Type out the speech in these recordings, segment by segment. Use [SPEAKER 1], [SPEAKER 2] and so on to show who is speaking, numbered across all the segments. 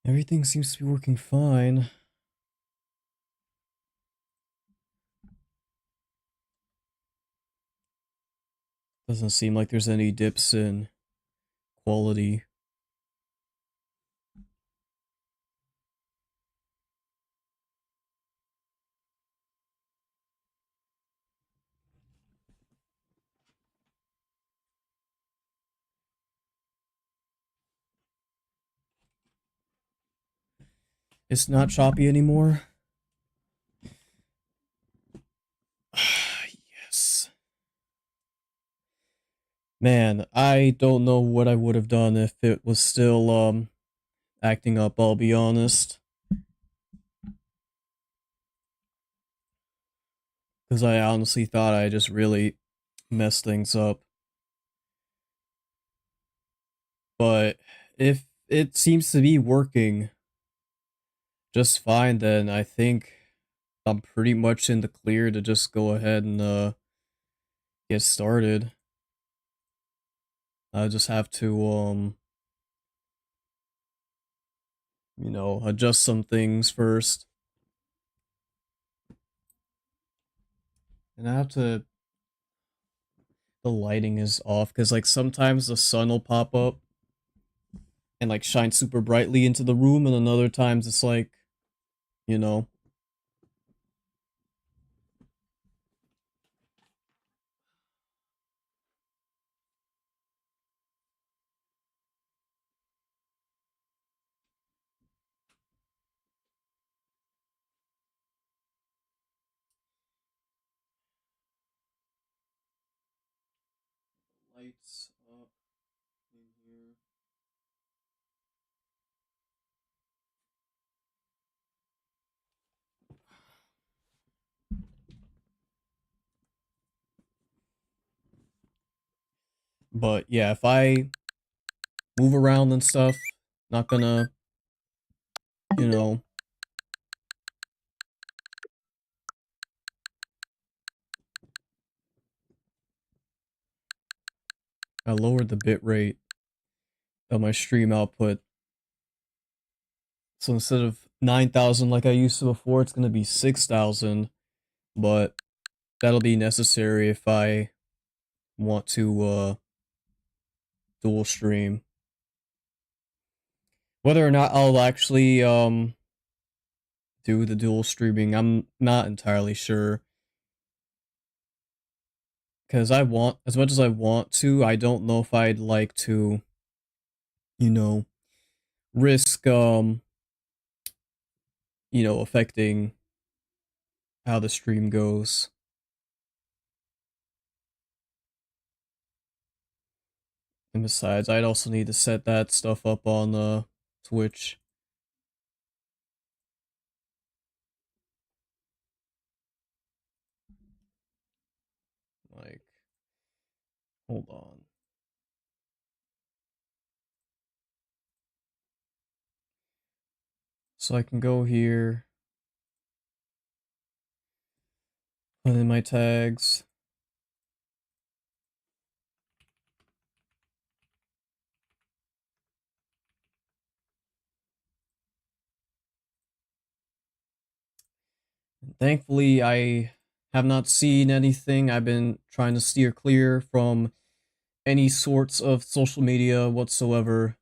[SPEAKER 1] Everything seems to be working fine. Doesn't seem like there's any dips in quality. It's not choppy anymore. Yes. Man, I don't know what I would have done if it was still acting up, I'll be honest. Because I honestly thought I just really messed things up. But if it seems to be working just fine, then I think I'm pretty much in the clear to just go ahead and get started. I just have to adjust some things first. And I have to the lighting is off because like sometimes the sun will pop up and like shine super brightly into the room, and then other times it's like, you know, lights up in here. But yeah, if I move around and stuff, not gonna, you know, I lowered the bit rate of my stream output. So instead of 9,000 like I used to before, it's gonna be 6,000, but that'll be necessary if I want to dual stream. Whether or not I'll actually do the dual streaming, I'm not entirely sure. Because I want, as much as I want to, I don't know if I'd like to, you know, risk, affecting how the stream goes. And besides, I'd also need to set that stuff up on Twitch. Like, hold on. So I can go here, put in my tags. Thankfully, I have not seen anything. I've been trying to steer clear from any sorts of social media whatsoever,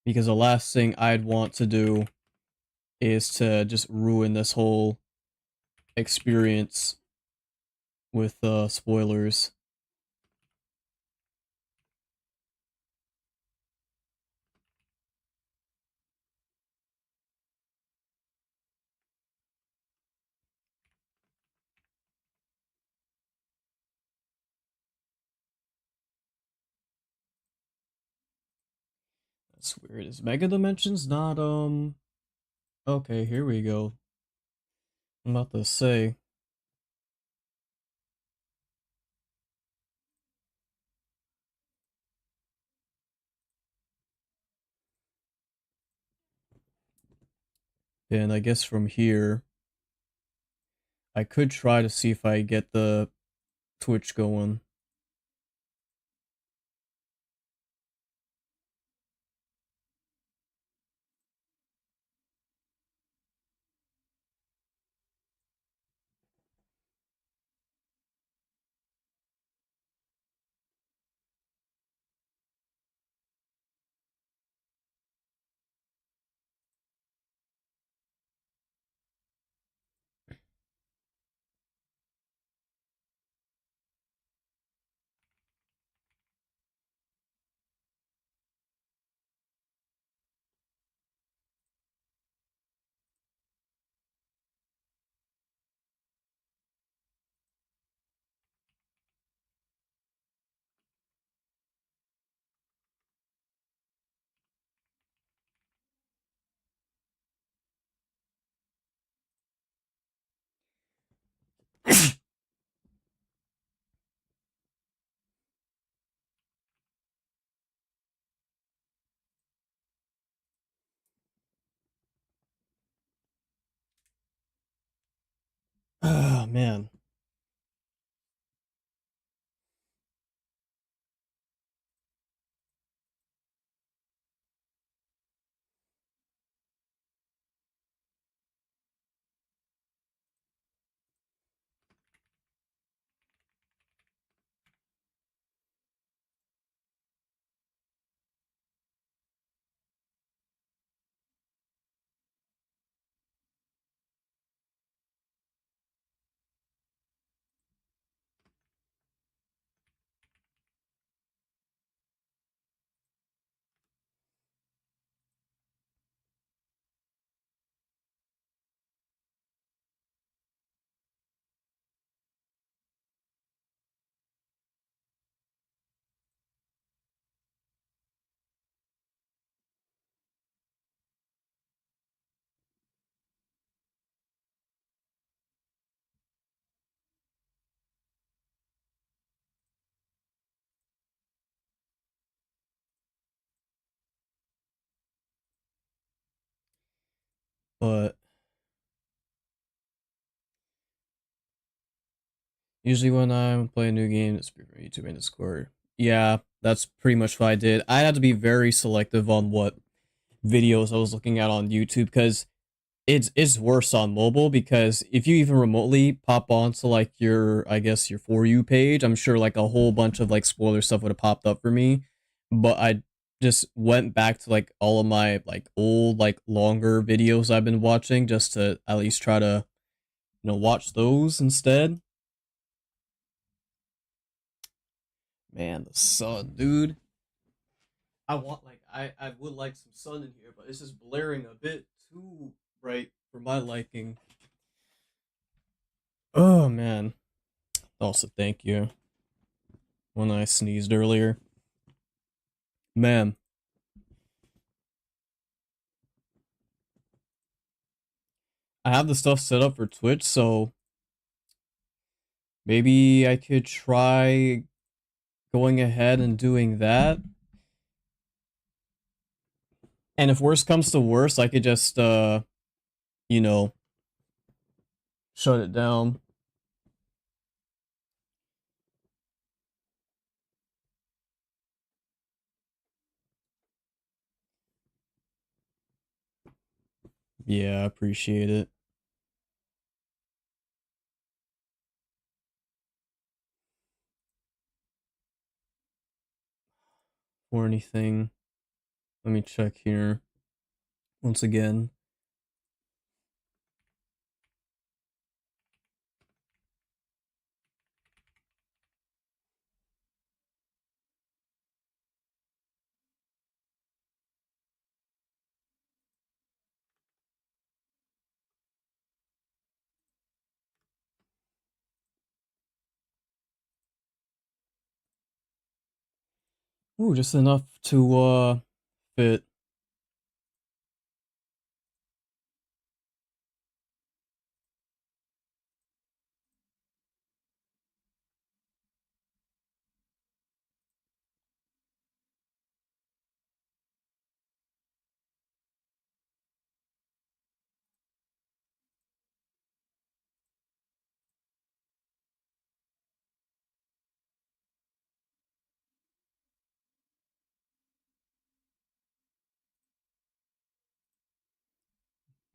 [SPEAKER 1] because the last thing I'd want to do is to just ruin this whole experience with spoilers. That's weird. Is Mega Dimensions not okay, here we go. I'm about to say. And I guess from here I could try to see if I get the Twitch going. Ah, man. But usually when I'm playing a new game, it's from YouTube and Discord. Yeah, that's pretty much what I did. I had to be very selective on what videos I was looking at on YouTube because it's worse on mobile because if you even remotely pop onto like your I guess your For You page, I'm sure like a whole bunch of like spoiler stuff would have popped up for me. But I just went back to like all of my like old like longer videos I've been watching just to at least try to watch those instead. Man, the sun, dude. I want like I would like some sun in here, but it's just blaring a bit too bright for my liking. Oh man. Also, thank you when I sneezed earlier. Man, I have the stuff set up for Twitch, so maybe I could try going ahead and doing that. And if worst comes to worst, I could just you know, shut it down. Yeah, I appreciate it. Or anything. Let me check here once again. Ooh, just enough to fit.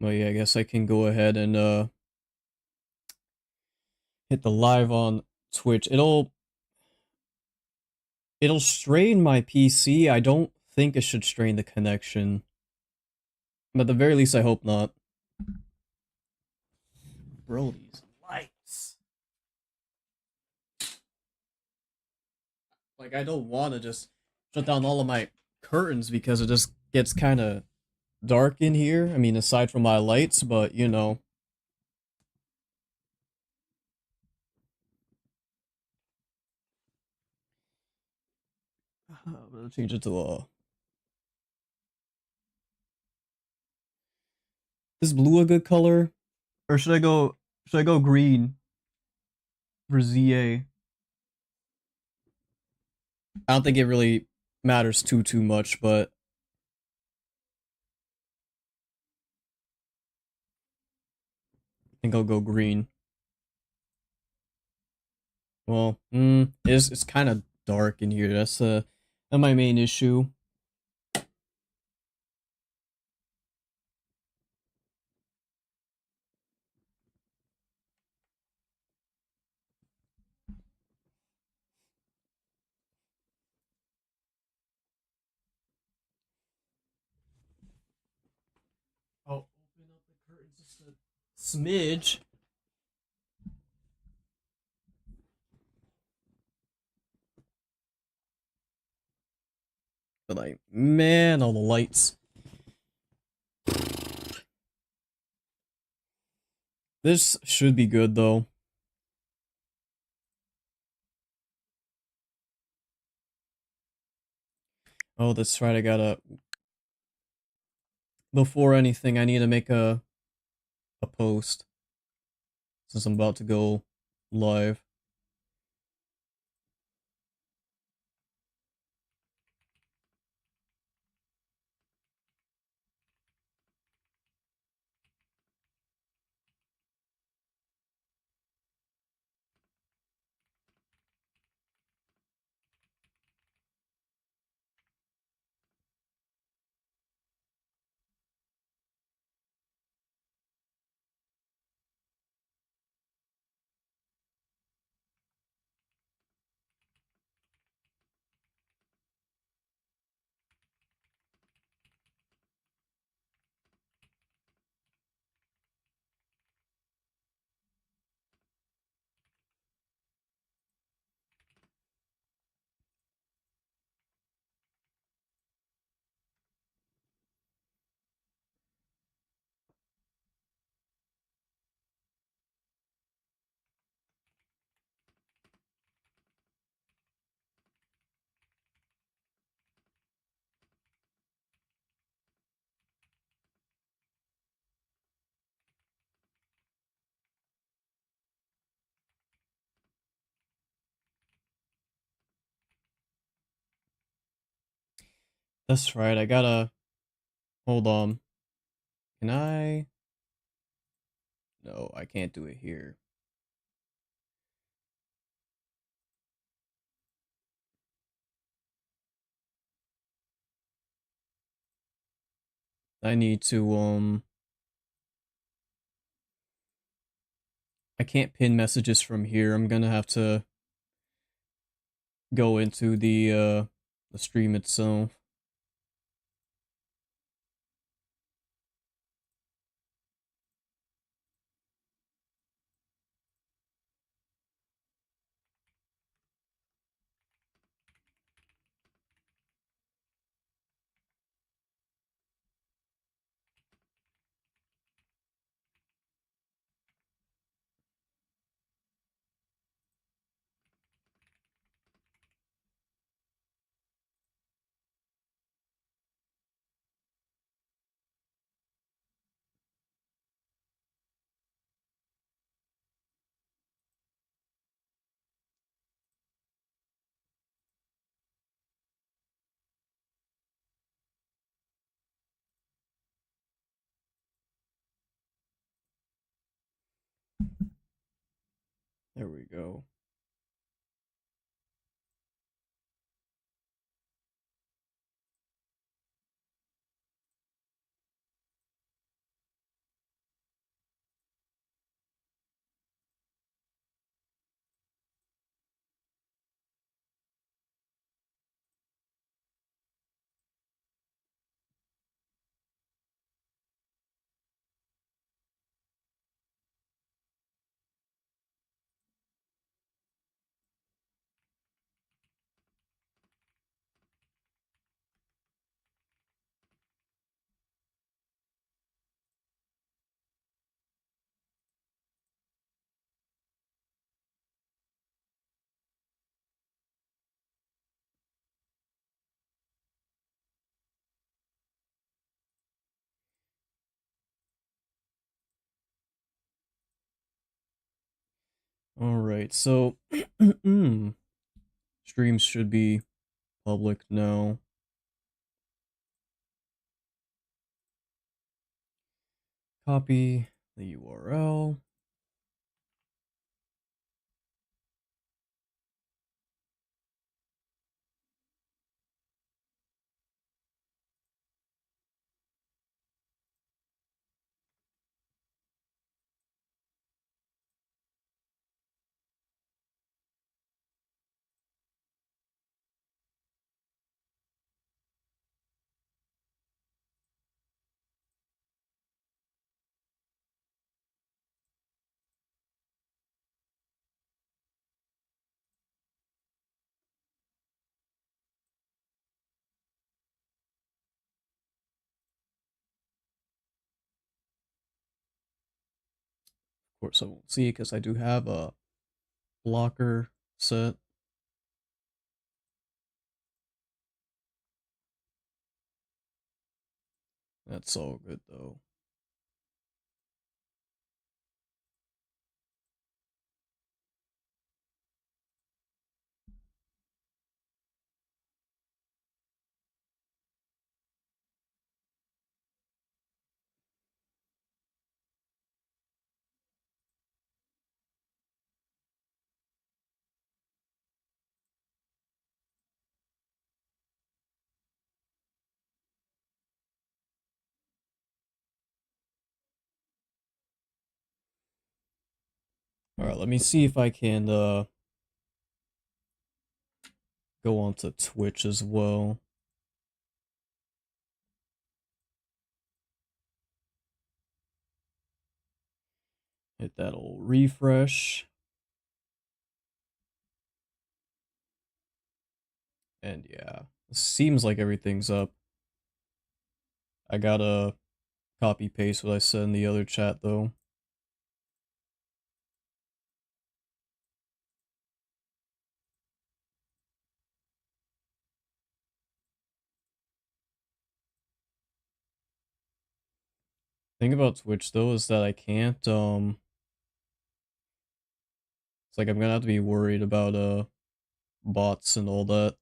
[SPEAKER 1] Well, yeah, I guess I can go ahead and hit the live on Twitch. It'll strain my PC. I don't think it should strain the connection. But at the very least, I hope not. Bro, these lights. Like, I don't want to just shut down all of my curtains because it just gets kind of dark in here. I mean, aside from my lights, but you know. I'm gonna change it to is blue a good color? Or should I go green for ZA? I don't think it really matters too much, but I think I'll go green. Well, it's kind of dark in here. That's my main issue. I'll open up the curtains just a smidge. But like, man, all the lights. This should be good though. Oh, that's right. I gotta. Before anything, I need to make a post since I'm about to go live. That's right. I gotta hold on. Can I? No, I can't do it here. I need to I can't pin messages from here. I'm gonna have to go into the stream itself. There we go. All right. So streams should be public now. Copy the URL. course, I won't see because I do have a blocker set. That's all good though. All right, let me see if I can go on to Twitch as well. Hit that old refresh. And yeah, it seems like everything's up. I gotta copy paste what I said in the other chat though. Thing about Twitch though is that I can't it's like I'm gonna have to be worried about bots and all that.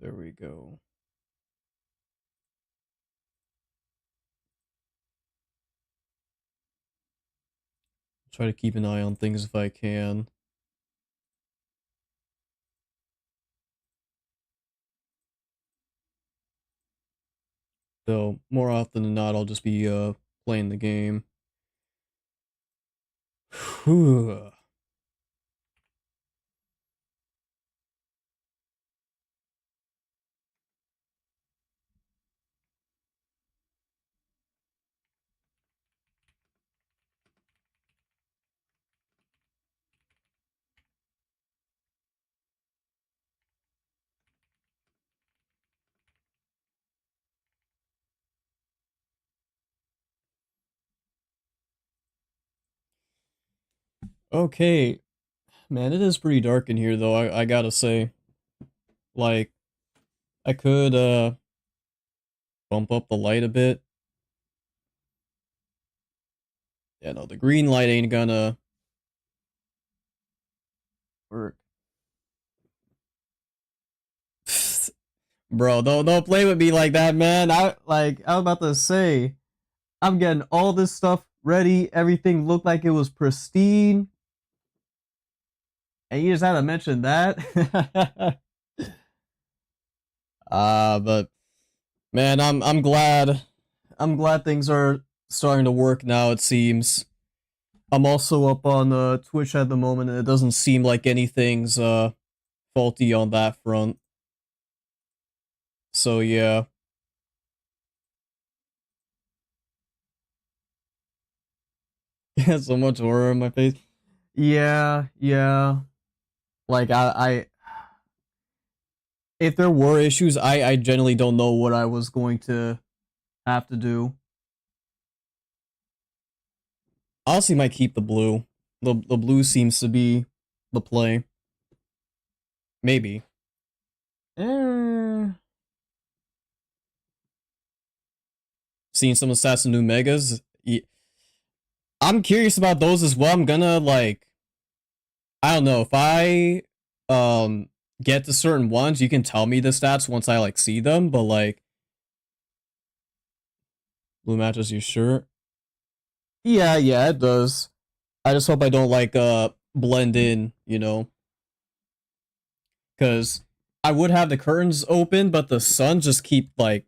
[SPEAKER 1] There we go. Try to keep an eye on things if I can. Though more often than not I'll just be playing the game. Whew. Okay. Man, it is pretty dark in here though, I gotta say. Like, I could bump up the light a bit. Yeah, no, the green light ain't gonna work. Bro, don't play with me like that, man. I was about to say, I'm getting all this stuff ready. Everything looked like it was pristine, and you just had to mention that. But man, I'm glad things are starting to work now. It seems. I'm also up on Twitch at the moment, and it doesn't seem like anything's faulty on that front. So yeah. So much horror in my face. Yeah, yeah. Like I if there were issues, I generally don't know what I was going to have to do. Honestly, might keep the blue. The blue seems to be the play. Maybe. Eh. Seeing some assassin new megas. I'm curious about those as well. I'm gonna like I don't know if I get to certain ones, you can tell me the stats once I like see them, but like blue matches, you sure? Yeah, yeah, it does. I just hope I don't like blend in, you know, because I would have the curtains open, but the sun just keep like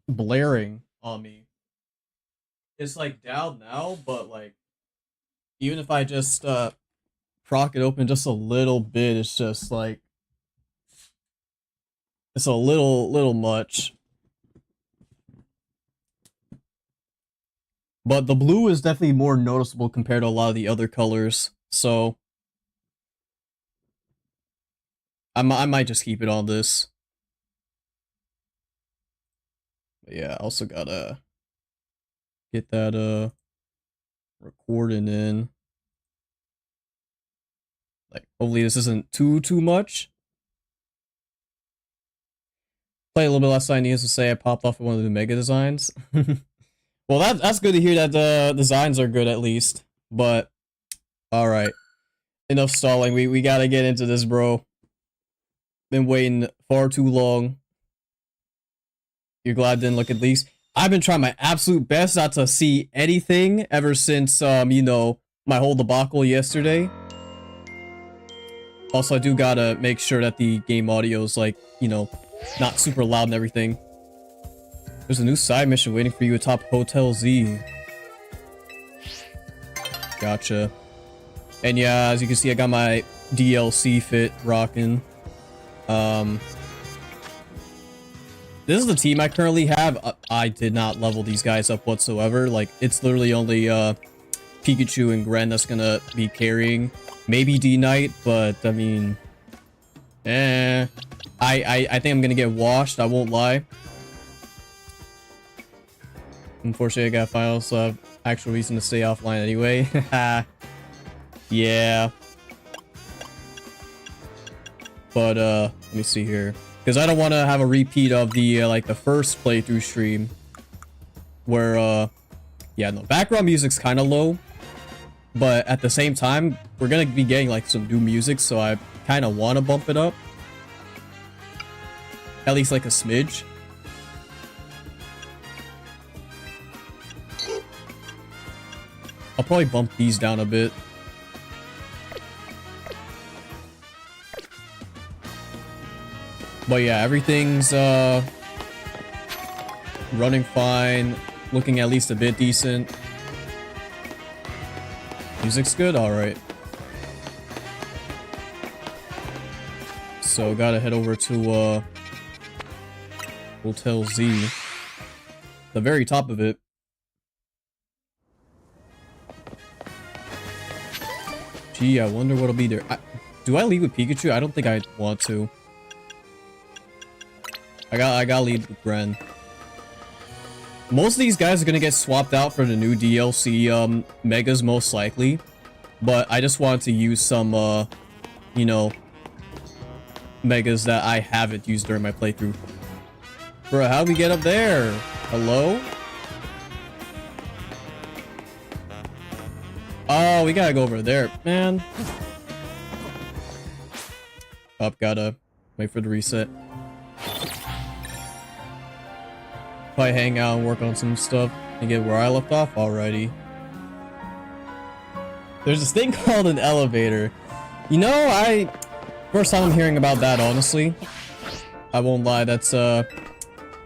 [SPEAKER 1] blaring on me. It's like down now, but like even if I just proc it open just a little bit. It's just like it's a little much. But the blue is definitely more noticeable compared to a lot of the other colors. So I might just keep it on this. But yeah, I also gotta get that recording in. Like, hopefully this isn't too much. Play a little bit less than I needed to say. I popped off of one of the mega designs. Well, that's good to hear that the designs are good at least. But all right, enough stalling. We gotta get into this, bro. Been waiting far too long. You're glad I didn't look at least. I've been trying my absolute best not to see anything ever since you know, my whole debacle yesterday. Also, I do gotta make sure that the game audio is like, you know, not super loud and everything. There's a new side mission waiting for you atop Hotel Z. Gotcha. And yeah, as you can see, I got my DLC fit rocking. This is the team I currently have. I did not level these guys up whatsoever. Like, it's literally only Pikachu and Gren that's gonna be carrying. Maybe D-Knight, but I mean, I think I'm gonna get washed. I won't lie. Unfortunately, I got files, so I have actual reason to stay offline anyway. Yeah. But let me see here, because I don't want to have a repeat of the like the first playthrough stream, where yeah, no, background music's kind of low, but at the same time, we're gonna be getting like some new music, so I kind of want to bump it up, at least like a smidge. I'll probably bump these down a bit. But yeah, everything's running fine, looking at least a bit decent. Music's good? Alright. So gotta head over to Hotel Z. The very top of it. Gee, I wonder what'll be there. Do I lead with Pikachu? I don't think I want to. I gotta lead with Gren. Most of these guys are gonna get swapped out for the new DLC, Megas most likely. But I just wanted to use some, you know, Megas that I haven't used during my playthrough. Bro, how'd we get up there? Hello? Oh, we gotta go over there, man. Up, gotta wait for the reset. Probably hang out and work on some stuff and get where I left off. Alrighty. There's this thing called an elevator. You know, first time I'm hearing about that, honestly. I won't lie, that's a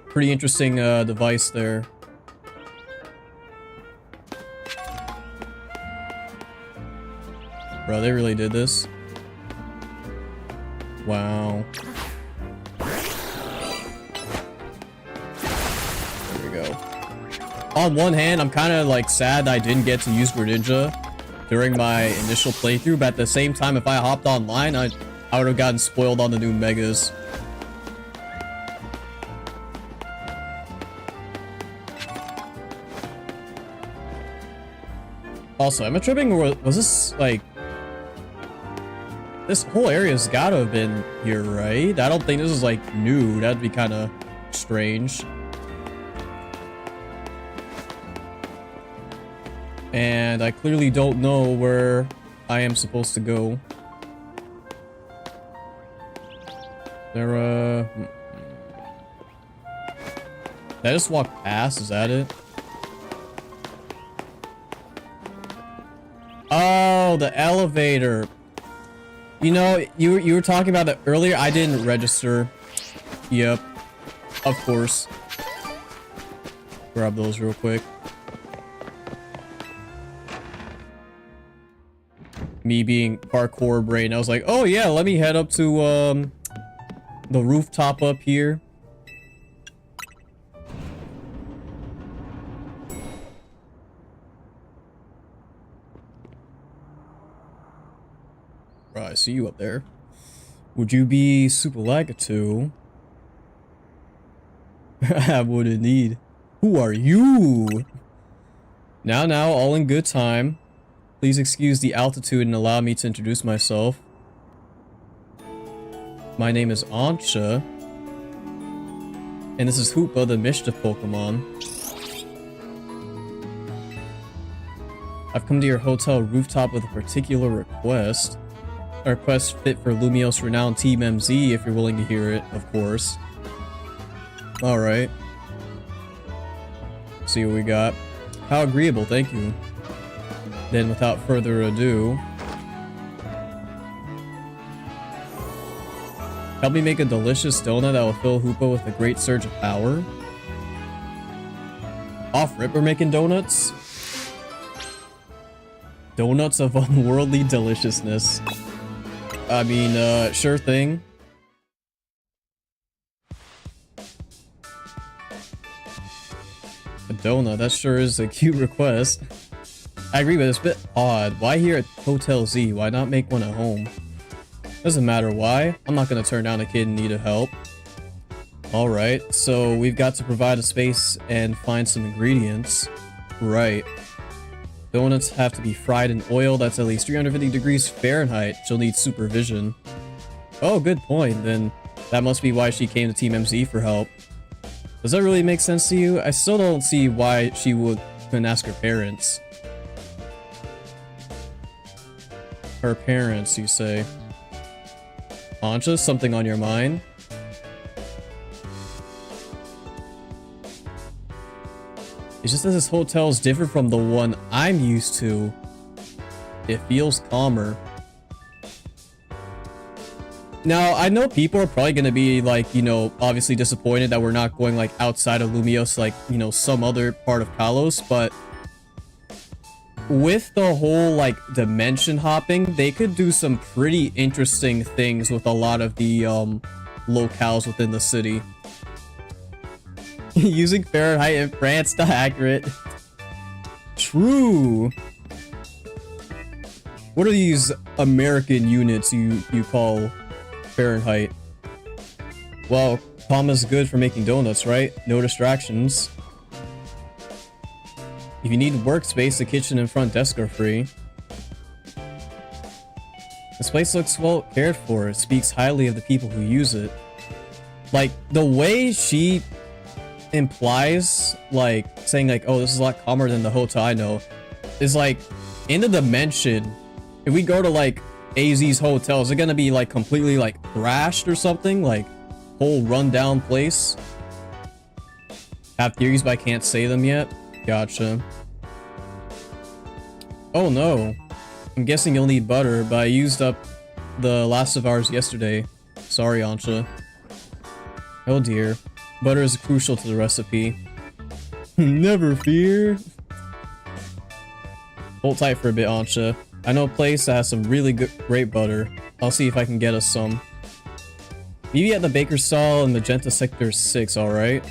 [SPEAKER 1] pretty interesting device there. Bro, they really did this. Wow. There we go. On one hand, I'm kind of like sad I didn't get to use Greninja during my initial playthrough, but at the same time, if I hopped online, I would have gotten spoiled on the new Megas. Also, am I tripping, or was this like... This whole area's gotta have been here, right? I don't think this is like new. That'd be kind of strange. And I clearly don't know where I am supposed to go. There, did I just walk past? Is that it? Oh, the elevator. You know, you were talking about it earlier. I didn't register. Yep. Of course. Grab those real quick. Me being parkour brain, I was like, oh yeah, let me head up to the rooftop up here. Right, I see you up there. Would you be super Lagato? I would indeed. Who are you? Now, all in good time. Please excuse the altitude and allow me to introduce myself. My name is Ancha. And this is Hoopa, the Mischief Pokemon. I've come to your hotel rooftop with a particular request. A request fit for Lumiose renowned Team MZ, if you're willing to hear it, of course. Alright. See what we got. How agreeable, thank you. Then, without further ado, help me make a delicious donut that will fill Hoopa with a great surge of power. Off-rip, we're making donuts? Donuts of unworldly deliciousness. I mean, sure thing. A donut, that sure is a cute request. I agree, but it's a bit odd. Why here at Hotel Z? Why not make one at home? Doesn't matter why. I'm not gonna turn down a kid in need of help. Alright, so we've got to provide a space and find some ingredients. Right. Donuts have to be fried in oil that's at least 350 degrees Fahrenheit. She'll need supervision. Oh, good point. Then that must be why she came to Team MZ for help. Does that really make sense to you? I still don't see why she couldn't ask her parents. Her parents, you say? Ancha, something on your mind? It's just that this hotel is different from the one I'm used to. It feels calmer. Now, I know people are probably going to be like, you know, obviously disappointed that we're not going like outside of Lumiose, like, you know, some other part of Kalos, but with the whole like dimension hopping, they could do some pretty interesting things with a lot of the locales within the city. Using Fahrenheit in France, not accurate. True. What are these American units you call Fahrenheit? Well, comma's good for making donuts, right? No distractions. If you need workspace, the kitchen and front desk are free. This place looks well cared for. It speaks highly of the people who use it. Like, the way she implies, like, saying like, oh, this is a lot calmer than the hotel I know, is like, in the dimension, if we go to like AZ's hotel, is it gonna be like completely like thrashed or something? Like, whole rundown place? Have theories, but I can't say them yet. Gotcha. Oh no. I'm guessing you'll need butter, but I used up the last of ours yesterday. Sorry, Ancha. Oh dear. Butter is crucial to the recipe. Never fear. Hold tight for a bit, Ancha. I know a place that has some really great butter. I'll see if I can get us some. Maybe at the baker's stall in Magenta Sector 6, alright?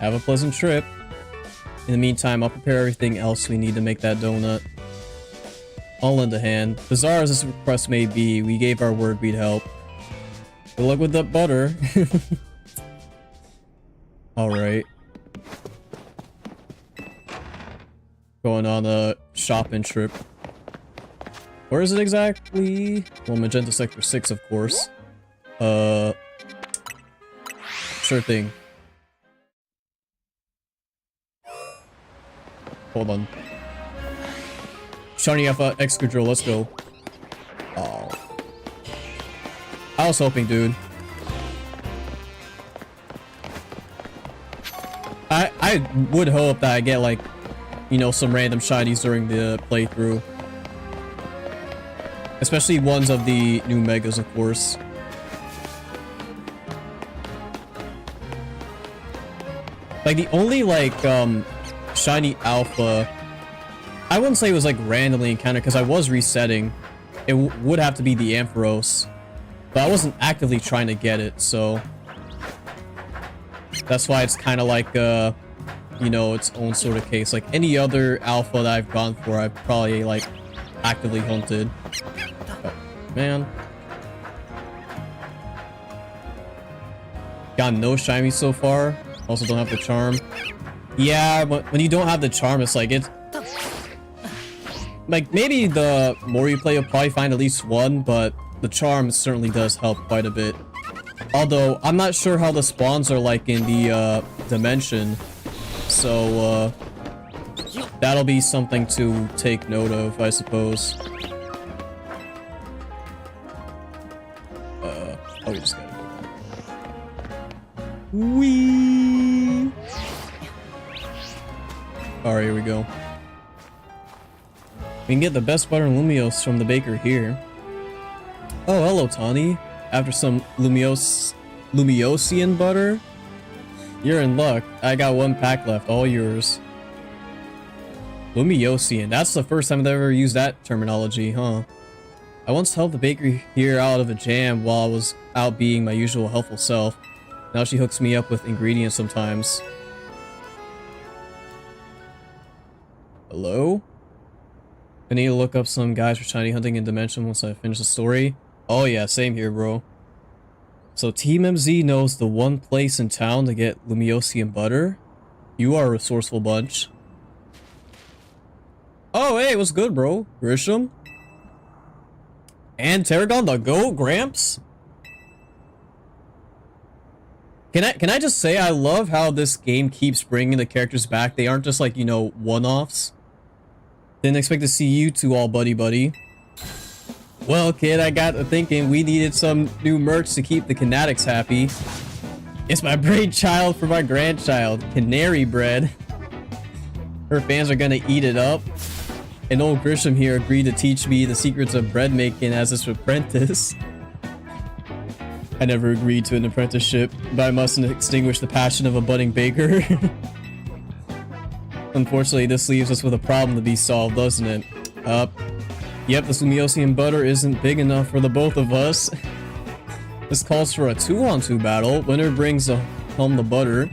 [SPEAKER 1] Have a pleasant trip. In the meantime, I'll prepare everything else we need to make that donut. I'll lend a hand. Bizarre as this request may be, we gave our word we'd help. Good luck with that butter. Alright. Going on a shopping trip. Where is it exactly? Well, Magenta Sector 6, of course. Sure thing. Hold on. Shiny Alpha Excadrill, let's go. Oh. I was hoping, dude. I would hope that I get, like, you know, some random shinies during the playthrough. Especially ones of the new Megas, of course. Like, the only, like, shiny Alpha I wouldn't say it was like randomly encountered because I was resetting. It would have to be the Ampharos, but I wasn't actively trying to get it, so that's why it's kind of like you know, its own sort of case. Like any other alpha that I've gone for, I've probably like actively hunted. Oh, man. Got no shiny so far. Also don't have the charm. Yeah, but when you don't have the charm, it's like like maybe the more you play, you'll probably find at least one, but the charm certainly does help quite a bit. Although I'm not sure how the spawns are like in the dimension, so that'll be something to take note of, I suppose. Oh, we just gotta go. Whee! Alright, here we go. We can get the best butter and Lumiose from the baker here. Oh, hello, Tawny. After some Lumiosian butter? You're in luck. I got one pack left. All yours. Lumiosian. That's the first time I've ever used that terminology, huh? I once helped the bakery here out of a jam while I was out being my usual helpful self. Now she hooks me up with ingredients sometimes. Hello? I need to look up some guys for shiny hunting in Dimension once I finish the story. Oh yeah, same here, bro. So Team MZ knows the one place in town to get Lumiosian butter? You are a resourceful bunch. Oh hey, what's good, bro? Grisham? And Tarragon the GOAT, Gramps? Can I just say I love how this game keeps bringing the characters back. They aren't just like, you know, one-offs. Didn't expect to see you two all buddy-buddy. Well, kid, I got to thinking we needed some new merch to keep the Canatics happy. It's my brainchild for my grandchild, Canary Bread. Her fans are gonna eat it up. And old Grisham here agreed to teach me the secrets of bread making as his apprentice. I never agreed to an apprenticeship, but I mustn't extinguish the passion of a budding baker. Unfortunately, this leaves us with a problem to be solved, doesn't it? Yep, this Lumiosian butter isn't big enough for the both of us. This calls for a 2-on-2 battle. Winner brings home the butter.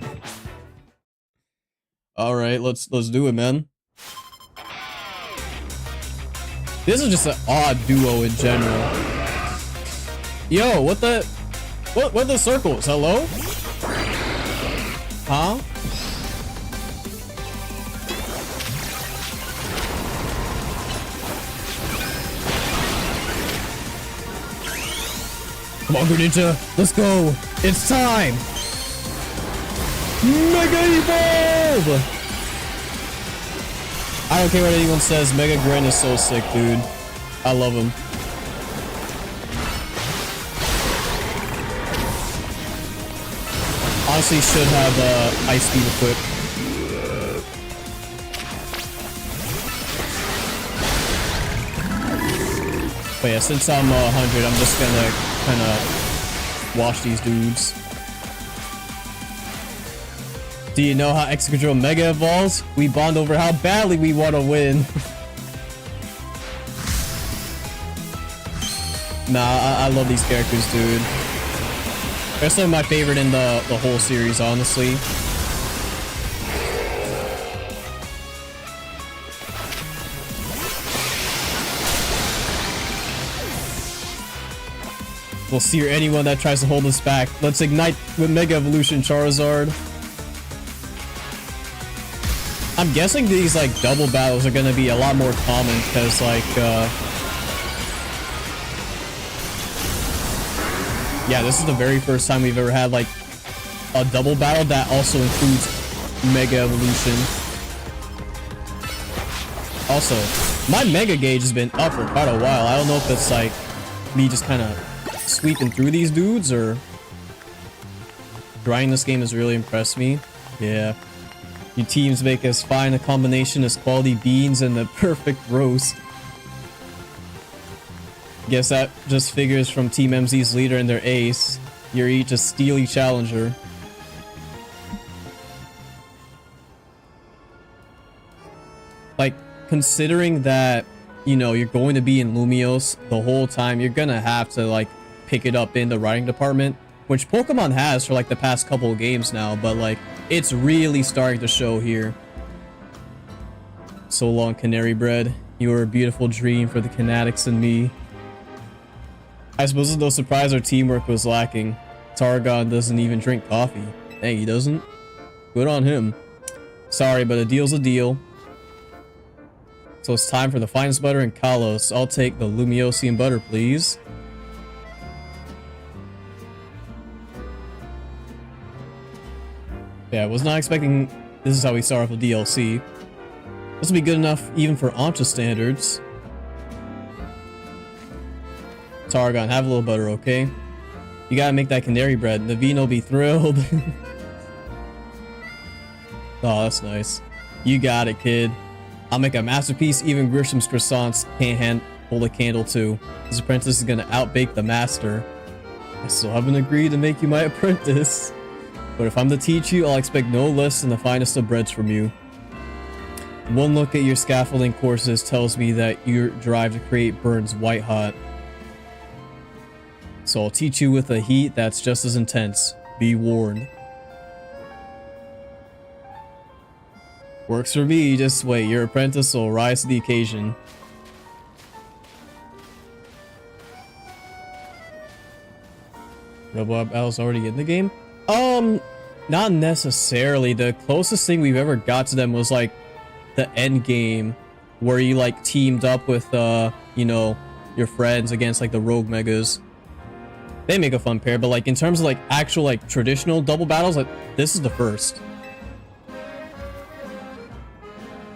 [SPEAKER 1] Alright, let's do it, man. This is just an odd duo in general. Yo, what the... What are the circles? Hello? Huh? Come on, Greninja. Let's go. It's time. Mega Evolve! I don't care what anyone says. Mega Gren is so sick, dude. I love him. Honestly, should have ice speed equipped. But yeah, since I'm 100, I'm just gonna kind of wash these dudes. Do you know how Excadrill Mega evolves? We bond over how badly we want to win. Nah, I love these characters, dude. They're some of my favorite in the whole series, honestly. We'll sear anyone that tries to hold us back. Let's ignite with Mega Evolution Charizard. I'm guessing these like double battles are gonna be a lot more common because like yeah, this is the very first time we've ever had like a double battle that also includes Mega Evolution. Also, my Mega gauge has been up for quite a while. I don't know if it's like me just kind of sweeping through these dudes or grinding this game has really impressed me. Yeah. You teams make as fine a combination as quality beans and the perfect roast. Guess that just figures from Team MZ's leader and their ace. You're each a steely challenger. Like, considering that, you know, you're going to be in Lumiose the whole time, you're gonna have to, like, pick it up in the writing department, which Pokemon has for, like, the past couple of games now, but, like, it's really starting to show here. So long, Canary Bread. You were a beautiful dream for the Canatics and me. I suppose it's no surprise our teamwork was lacking. Tarragon doesn't even drink coffee. Hey, he doesn't? Good on him. Sorry, but a deal's a deal. So it's time for the finest butter in Kalos. I'll take the Lumiosian butter, please. Yeah, I was not expecting this is how we start off the DLC. This will be good enough even for Ancha standards. Tarragon, have a little butter, okay? You gotta make that canary bread. Naveen be thrilled. Oh, that's nice. You got it, kid. I'll make a masterpiece. Even Grisham's croissants can't hold a candle to. This apprentice is gonna outbake the master. I still haven't agreed to make you my apprentice. But if I'm to teach you, I'll expect no less than the finest of breads from you. One look at your scaffolding courses tells me that your drive to create burns white hot. So I'll teach you with a heat that's just as intense. Be warned. Works for me. Just wait. Your apprentice will rise to the occasion. Robot battle's already in the game? Not necessarily. The closest thing we've ever got to them was like the end game where you like teamed up with you know, your friends against like the rogue megas. They make a fun pair, but like in terms of like actual like traditional double battles, like this is the first.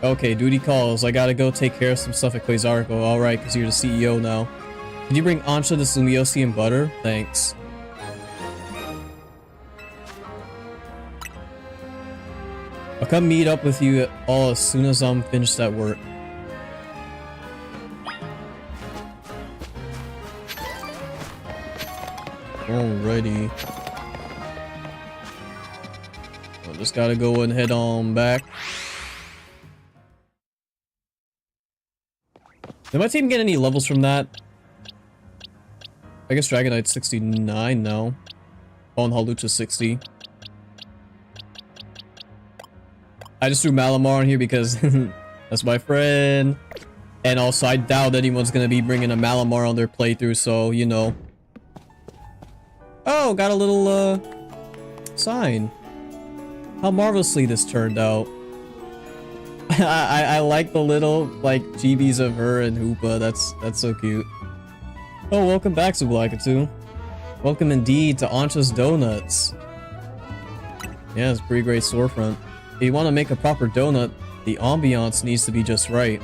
[SPEAKER 1] Okay, duty calls. I gotta go take care of some stuff at Quasarco. Alright, because you're the CEO now. Can you bring Ancha the Lumiosian butter? Thanks. I'll come meet up with you all as soon as I'm finished at work. Alrighty. I just gotta go and head on back. Did my team get any levels from that? I guess Dragonite's 69 now. Oh, and Halucha's 60. I just threw Malamar on here because that's my friend. And also, I doubt anyone's gonna be bringing a Malamar on their playthrough, so, you know. Oh, got a little, sign. How marvelously this turned out. I like the little, like, GBs of her and Hoopa. That's so cute. Oh, welcome back, Sublakatu. Welcome indeed to Ancha's Donuts. Yeah, it's a pretty great storefront. If you want to make a proper donut, the ambiance needs to be just right.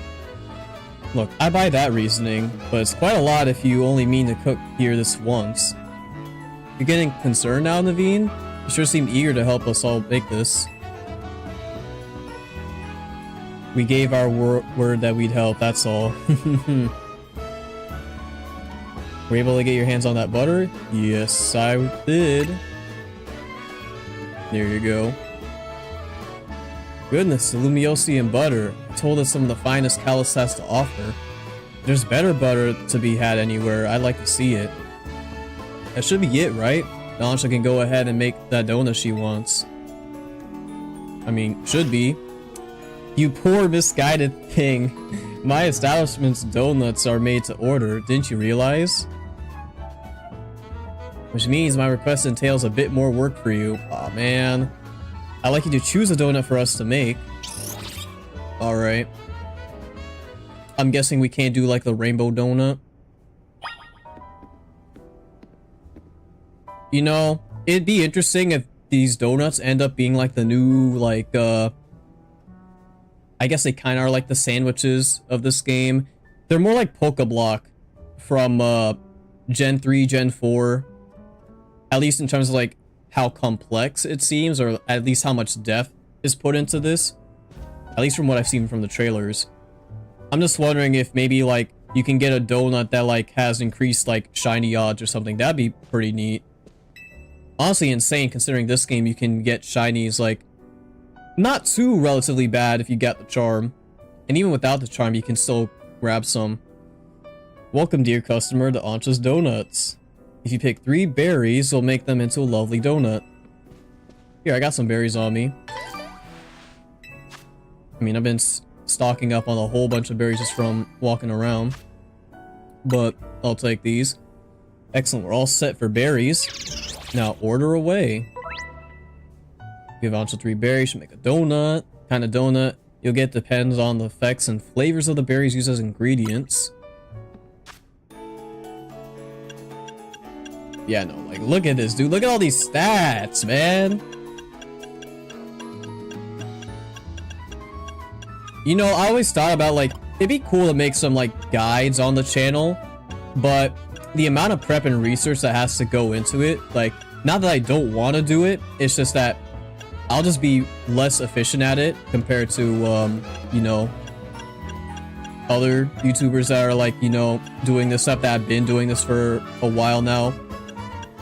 [SPEAKER 1] Look, I buy that reasoning, but it's quite a lot if you only mean to cook here this once. You're getting concerned now, Naveen? You sure seem eager to help us all make this. We gave our word that we'd help, that's all. Were you able to get your hands on that butter? Yes, I did. There you go. Goodness, the Lumiosian butter told us some of the finest Kalos has to offer. There's better butter to be had anywhere. I'd like to see it. That should be it, right? Ancha can go ahead and make that donut she wants. I mean, should be. You poor misguided thing. My establishment's donuts are made to order, didn't you realize? Which means my request entails a bit more work for you. Aw, man. I'd like you to choose a donut for us to make. Alright. I'm guessing we can't do like the rainbow donut. You know, it'd be interesting if these donuts end up being like the new, like, I guess they kind of are like the sandwiches of this game. They're more like Pokeblock from, Gen 3, Gen 4. At least in terms of, like, how complex it seems, or at least how much depth is put into this. At least from what I've seen from the trailers. I'm just wondering if maybe, like, you can get a donut that, like, has increased, like, shiny odds or something. That'd be pretty neat. Honestly insane, considering this game you can get shinies, like, not too relatively bad if you get the charm. And even without the charm, you can still grab some. Welcome, dear customer, to Ancha's Donuts. If you pick 3 berries, they'll make them into a lovely donut. Here, I got some berries on me. I mean, I've been stocking up on a whole bunch of berries just from walking around. But I'll take these. Excellent, we're all set for berries. Now, order away. Give Ancha 3 berries, should make a donut. Kind of donut you'll get depends on the effects and flavors of the berries used as ingredients. Yeah, no, like, look at this, dude. Look at all these stats, man. You know, I always thought about, like, it'd be cool to make some, like, guides on the channel, but the amount of prep and research that has to go into it, like, not that I don't want to do it, it's just that I'll just be less efficient at it compared to, you know, other YouTubers that are, like, you know, doing this stuff that have been doing this for a while now.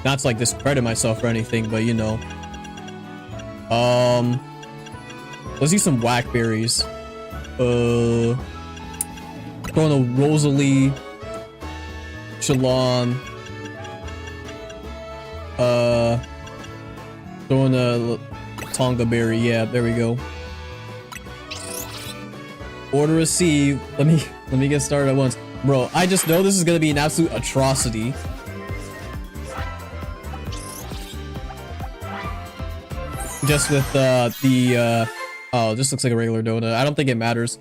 [SPEAKER 1] Not to, like, discredit myself or anything, but, you know. Let's use some whack berries. Going to Rosalie, Shalon, throwing a Tonga berry. Yeah, there we go. Order receive. Let me get started at once, bro. I just know this is gonna be an absolute atrocity. Just with oh, this looks like a regular donut. I don't think it matters.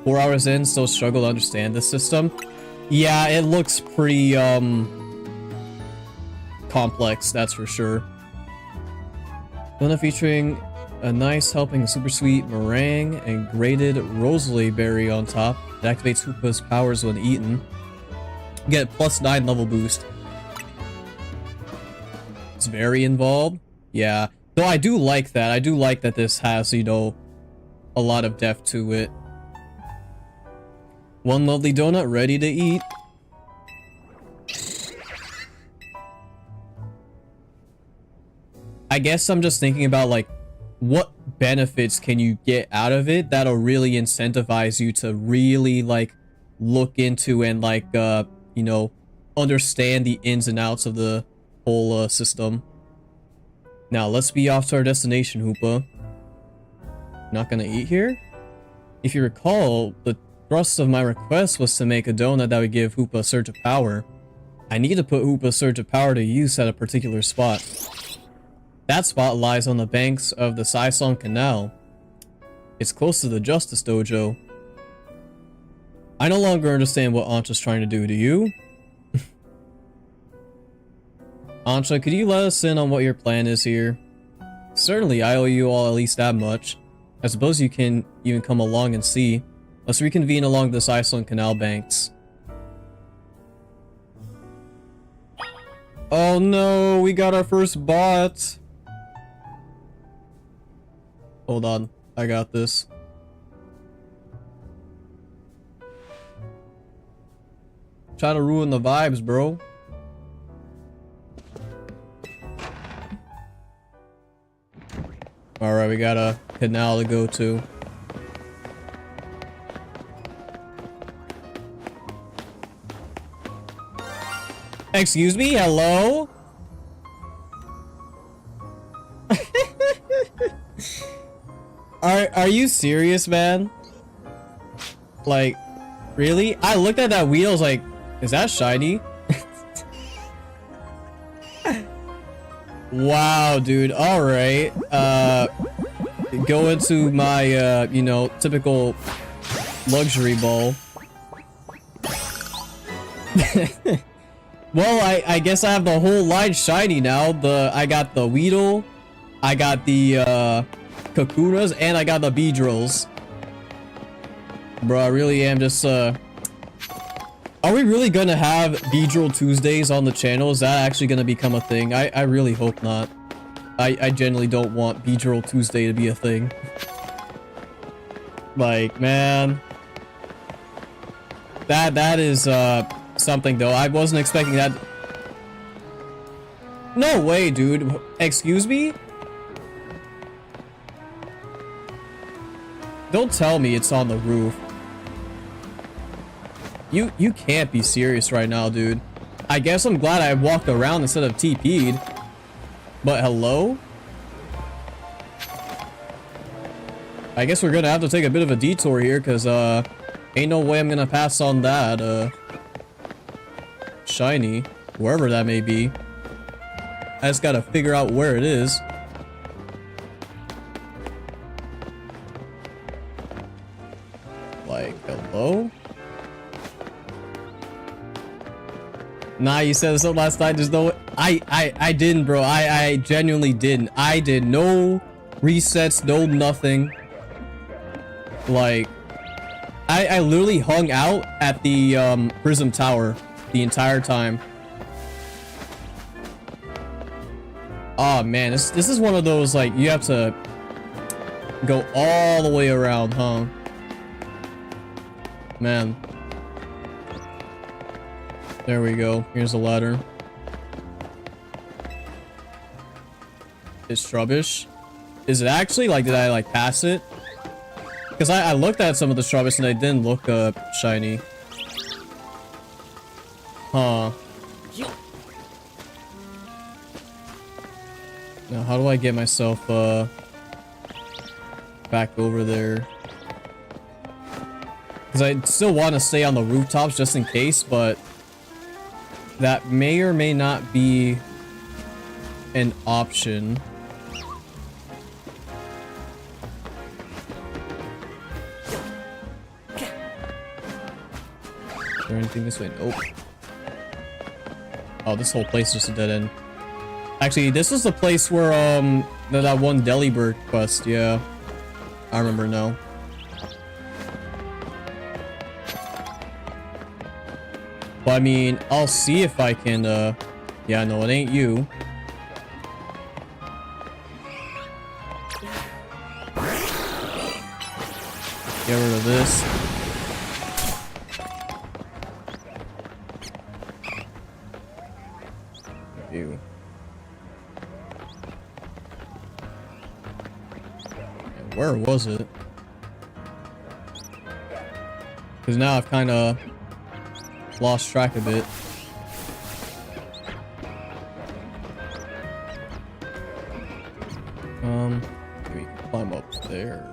[SPEAKER 1] 4 hours in, still struggle to understand this system. Yeah, it looks pretty, complex, that's for sure. Donut featuring a nice helping of super sweet meringue and grated Rosalie berry on top. It activates Hoopa's powers when eaten. Get +9 level boost. It's very involved. Yeah. Though I do like that. I do like that this has, you know, a lot of depth to it. One lovely donut ready to eat. I guess I'm just thinking about, like, what benefits can you get out of it that'll really incentivize you to really, like, look into and, like, you know, understand the ins and outs of the whole system. Now, let's be off to our destination, Hoopa. Not gonna eat here? If you recall, the thrust of my request was to make a donut that would give Hoopa a surge of power. I need to put Hoopa's surge of power to use at a particular spot. That spot lies on the banks of the Saisong Canal. It's close to the Justice Dojo. I no longer understand what Ancha's trying to do you? Ancha, could you let us in on what your plan is here? Certainly, I owe you all at least that much. I suppose you can even come along and see. Let's reconvene along the Saisong Canal banks. Oh no, we got our first bot. Hold on, I got this. Try to ruin the vibes, bro. Alright, we got a canal to go to. Excuse me? Hello? Are you serious, man? Like, really? I looked at that wheel, I was like, is that shiny? Wow, dude. Alright. Go into my, you know, typical luxury bowl. Well, I guess I have the whole line shiny now. I got the Weedle, I got the, Kakunas, and I got the Beedrills. Bro, I really am just, Are we really gonna have Beedrill Tuesdays on the channel? Is that actually gonna become a thing? I really hope not. I genuinely don't want Beedrill Tuesday to be a thing. Like, man. That is, something, though. I wasn't expecting that. No way, dude. Excuse me? Don't tell me it's on the roof. You can't be serious right now, dude. I guess I'm glad I walked around instead of TP'd. But hello? I guess we're gonna have to take a bit of a detour here, because, ain't no way I'm gonna pass on that, shiny. Wherever that may be. I just gotta figure out where it is. Like, hello? Nah, you said this up last night. There's no... I didn't, bro. I genuinely didn't. I did no resets, no nothing. Like, I literally hung out at the, Prism Tower the entire time. Oh, man. This is one of those, like, you have to go all the way around, huh? Man. There we go. Here's a ladder. It's Trubbish. Is it actually? Like, did I, like, pass it? Because I looked at some of the Trubbish and they didn't look, shiny. Huh. Now, how do I get myself, back over there? Because I still want to stay on the rooftops just in case, but that may or may not be an option. Is there anything this way? Nope. Oh, this whole place is just a dead end. Actually, this is the place where, that one Delibird quest, yeah. I remember now. But I mean, I'll see if I can, yeah, no, it ain't you. Get rid of this. You. And where was it? Because now I've kind of lost track of it. Maybe we can climb up there.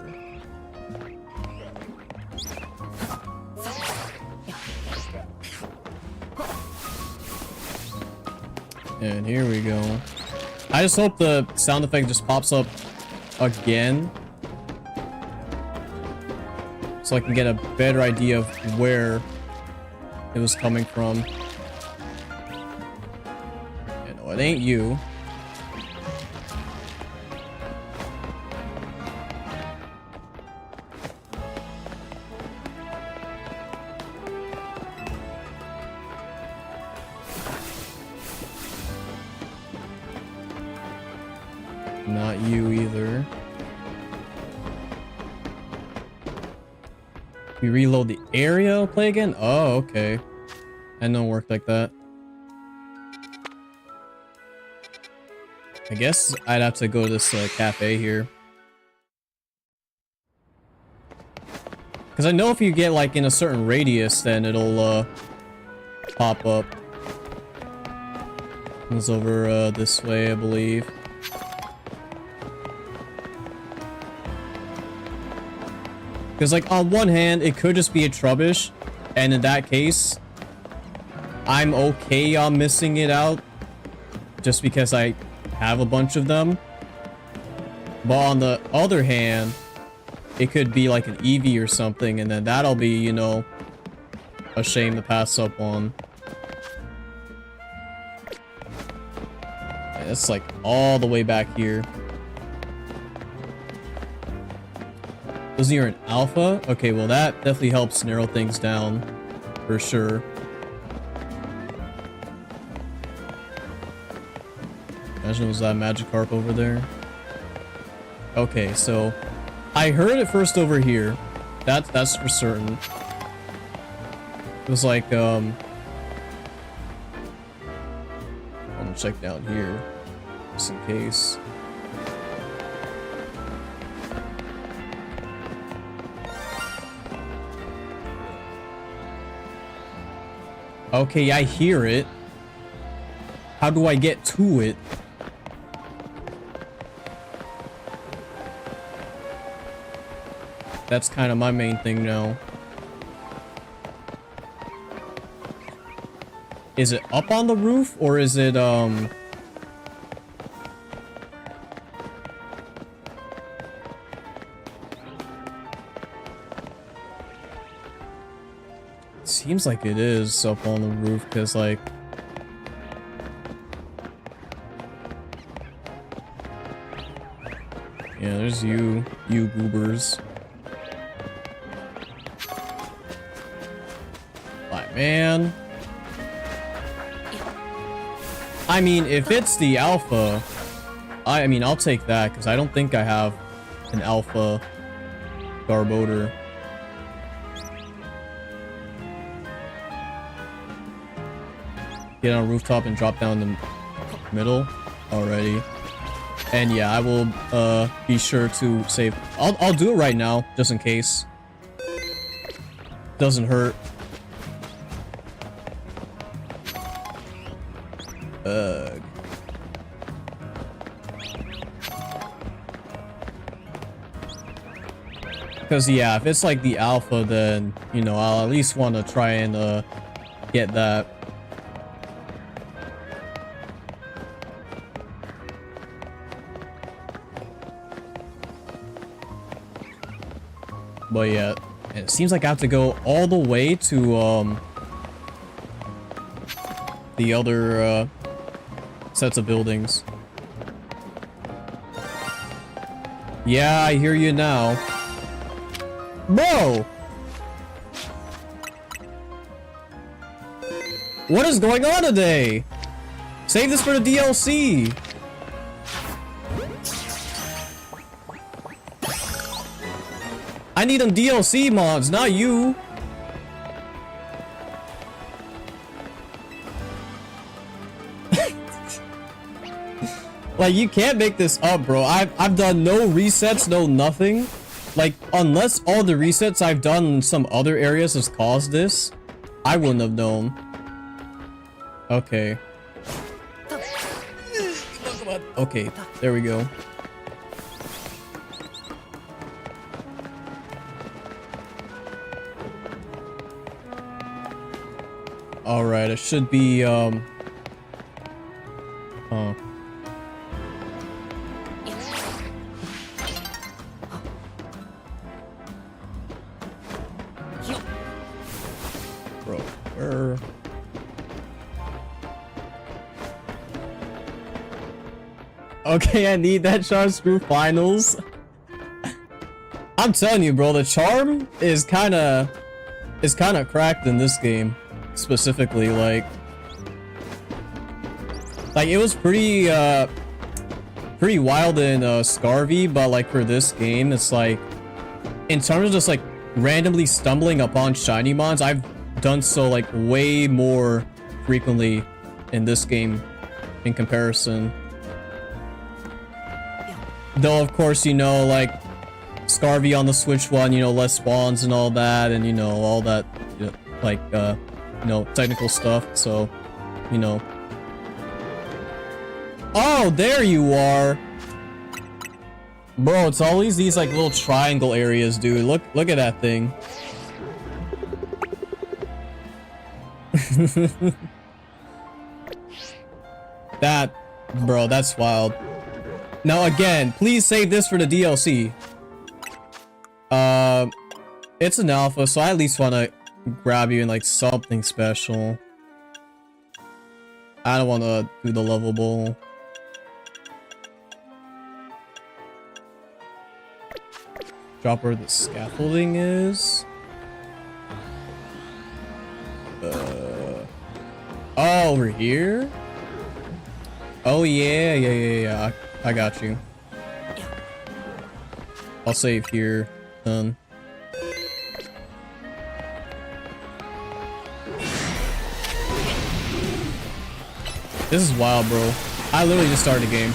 [SPEAKER 1] And here we go. I just hope the sound effect just pops up again, so I can get a better idea of where it was coming from. Yeah, no, it ain't you. Not you either. We reload the area, play again? Oh, okay. I know it worked like that. I guess I'd have to go to this cafe here. Because I know if you get like in a certain radius, then it'll pop up. It's over this way, I believe. Because, like, on one hand, it could just be a Trubbish, and in that case, I'm okay on missing it out, just because I have a bunch of them. But on the other hand, it could be like an Eevee or something, and then that'll be, you know, a shame to pass up on. And it's like all the way back here. Was you're an alpha? Okay, well that definitely helps narrow things down, for sure. Imagine it was that Magikarp over there. Okay, so I heard it first over here. That's for certain. It was like I'm gonna check down here, just in case. Okay, I hear it. How do I get to it? That's kind of my main thing now. Is it up on the roof or is it seems like it is up on the roof because like yeah, there's you goobers. Like, man. I mean, if it's the alpha, I mean, I'll take that because I don't think I have an alpha Garbodor. Get on a rooftop and drop down the middle already. And yeah, I will be sure to save. I'll do it right now just in case. Doesn't hurt. Because yeah, if it's like the alpha, then you know I'll at least want to try and get that. But yeah, it seems like I have to go all the way to the other sets of buildings. Yeah, I hear you now. Bro! What is going on today? Save this for the DLC! I need them DLC mods, not you! Like, you can't make this up, bro. I've done no resets, no nothing. Like, unless all the resets I've done in some other areas has caused this, I wouldn't have known. Okay. Okay, there we go. Alright, it should be, Bro, where? Okay, I need that Charm Screw Finals. I'm telling you, bro, the charm is kind of cracked in this game, specifically. Like it was pretty wild in Scarvy, but like for this game, it's like in terms of just like randomly stumbling upon shiny mons, I've done so like way more frequently in this game in comparison. Though of course, you know, like Scarvy on the Switch one, you know, less spawns and all that, and you know, all that, you know, like you know, technical stuff, so you know. Oh, there you are. Bro, it's always these like little triangle areas, dude. Look at that thing. That, bro, that's wild. Now again, please save this for the DLC. It's an alpha, so I at least want to grab you in like something special. I don't want to do the lovable. Drop where the scaffolding is. Oh, over here? Oh yeah. I got you. I'll save here. Done. This is wild, bro. I literally just started the game.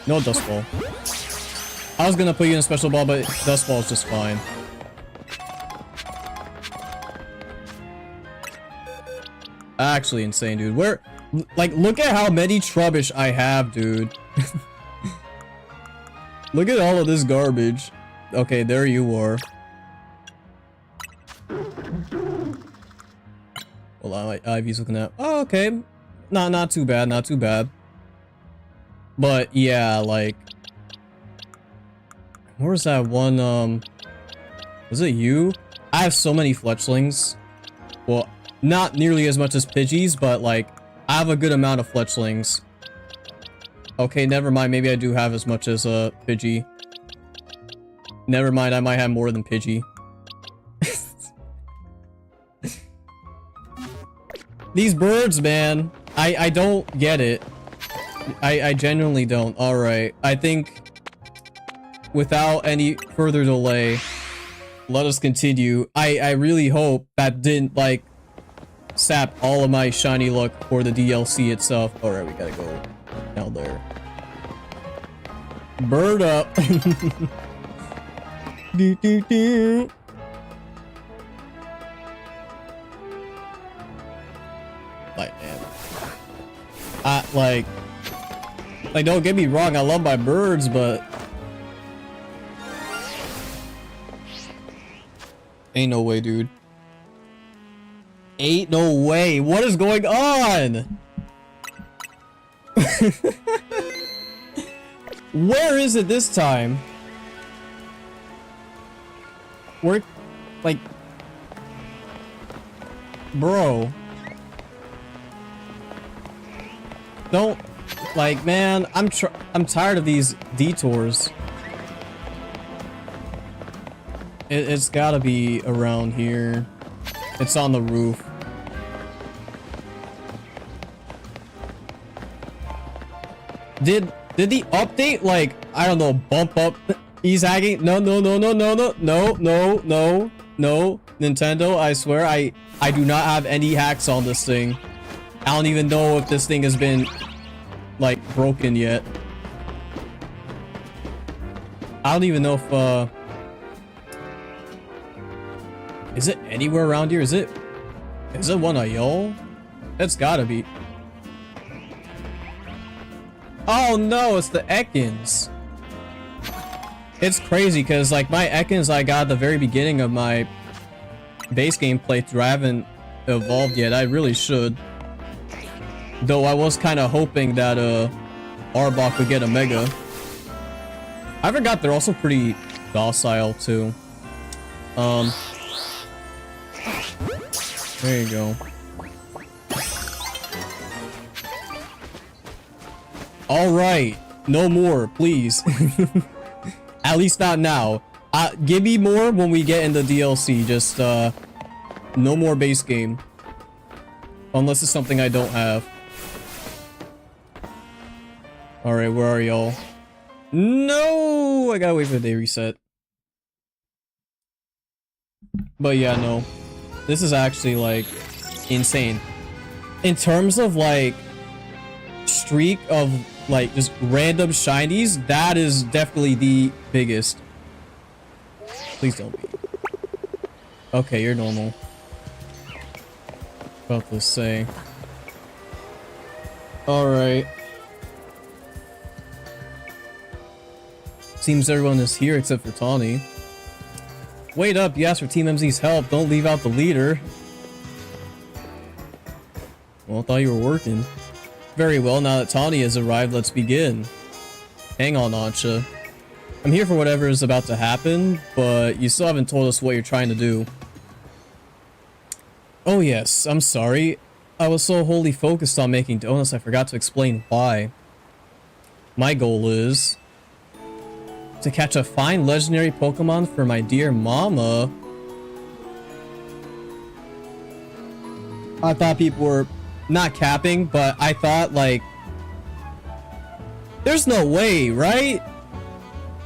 [SPEAKER 1] No Dust Ball. I was gonna put you in a special ball, but Dust Ball is just fine. Actually insane, dude. Where, like, look at how many Trubbish I have, dude. Look at all of this garbage. Okay, there you are. Well, Ivy's looking at. Oh, okay. Not too bad. Not too bad. But yeah, like, where's that one? Was it you? I have so many Fletchlings. Well, not nearly as much as Pidgeys, but like, I have a good amount of Fletchlings. Okay, never mind. Maybe I do have as much as Pidgey. Never mind. I might have more than Pidgey. These birds, man. I don't get it. I genuinely don't. Alright. I think without any further delay, let us continue. I really hope that didn't, like, sap all of my shiny luck for the DLC itself. Alright, we gotta go down there. Bird up. Do, do, do. Like, man. Like, don't get me wrong, I love my birds, but ain't no way, dude. Ain't no way. What is going on? Where is it this time? Where, like, bro. Don't, like, man, I'm tired of these detours. It's gotta be around here. It's on the roof. Did the update, like, I don't know, bump up ease hacking? No. Nintendo, I swear, I do not have any hacks on this thing. I don't even know if this thing has been, like, broken yet. I don't even know if, is it anywhere around here? Is it one of y'all? It's gotta be. Oh no, it's the Ekans. It's crazy because, like, my Ekans I got at the very beginning of my base game playthrough, I haven't evolved yet. I really should. Though I was kind of hoping that Arbok would get a Mega. I forgot they're also pretty docile too. There you go. All right, no more, please. At least not now. Give me more when we get in the DLC. Just no more base game, unless it's something I don't have. All right, where are y'all? No, I gotta wait for the day reset. But yeah, no, this is actually, like, insane in terms of, like, streak of, like, just random shinies. That is definitely the biggest. Please don't be. Okay, you're normal. About to say. All right. Seems everyone is here except for Tawny. Wait up, you asked for Team MZ's help. Don't leave out the leader. Well, I thought you were working. Very well, now that Tawny has arrived, let's begin. Hang on, Ancha. I'm here for whatever is about to happen, but you still haven't told us what you're trying to do. Oh yes, I'm sorry. I was so wholly focused on making donuts I forgot to explain why. My goal is to catch a fine legendary Pokemon for my dear mama. I thought people were not capping, but I thought, like, there's no way, right?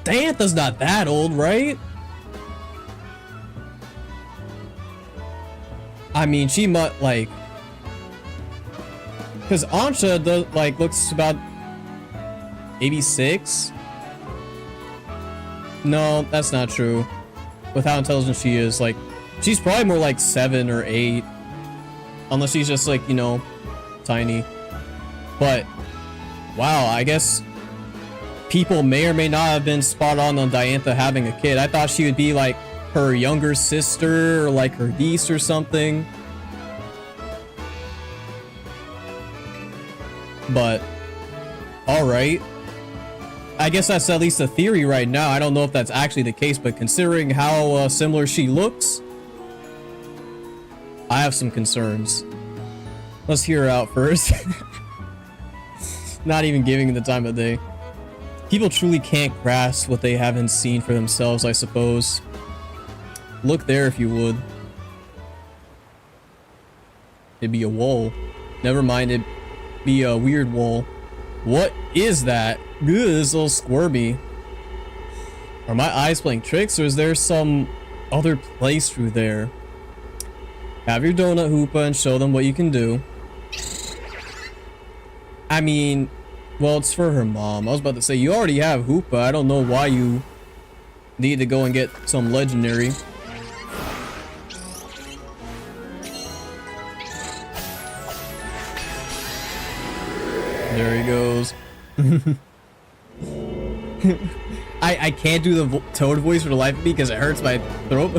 [SPEAKER 1] Diantha's not that old, right? I mean, she might, like, because Ancha does, like, looks about maybe 6. No, that's not true. With how intelligent she is, like, she's probably more like 7 or 8. Unless she's just like, you know, tiny. But, wow, I guess people may or may not have been spot on Diantha having a kid. I thought she would be like her younger sister or like her niece or something. But, alright. I guess that's at least a theory right now. I don't know if that's actually the case, but considering how similar she looks, I have some concerns. Let's hear her out first. Not even giving the time of day. People truly can't grasp what they haven't seen for themselves, I suppose. Look there if you would. It'd be a wall. Never mind, it'd be a weird wall. What is that? Ugh, it's a little squirmy. Are my eyes playing tricks, or is there some other place through there? Have your donut, Hoopa, and show them what you can do. I mean, well, it's for her mom. I was about to say, you already have Hoopa. I don't know why you need to go and get some legendary. There he goes. I can't do the Toad voice for the life of me because it hurts my throat.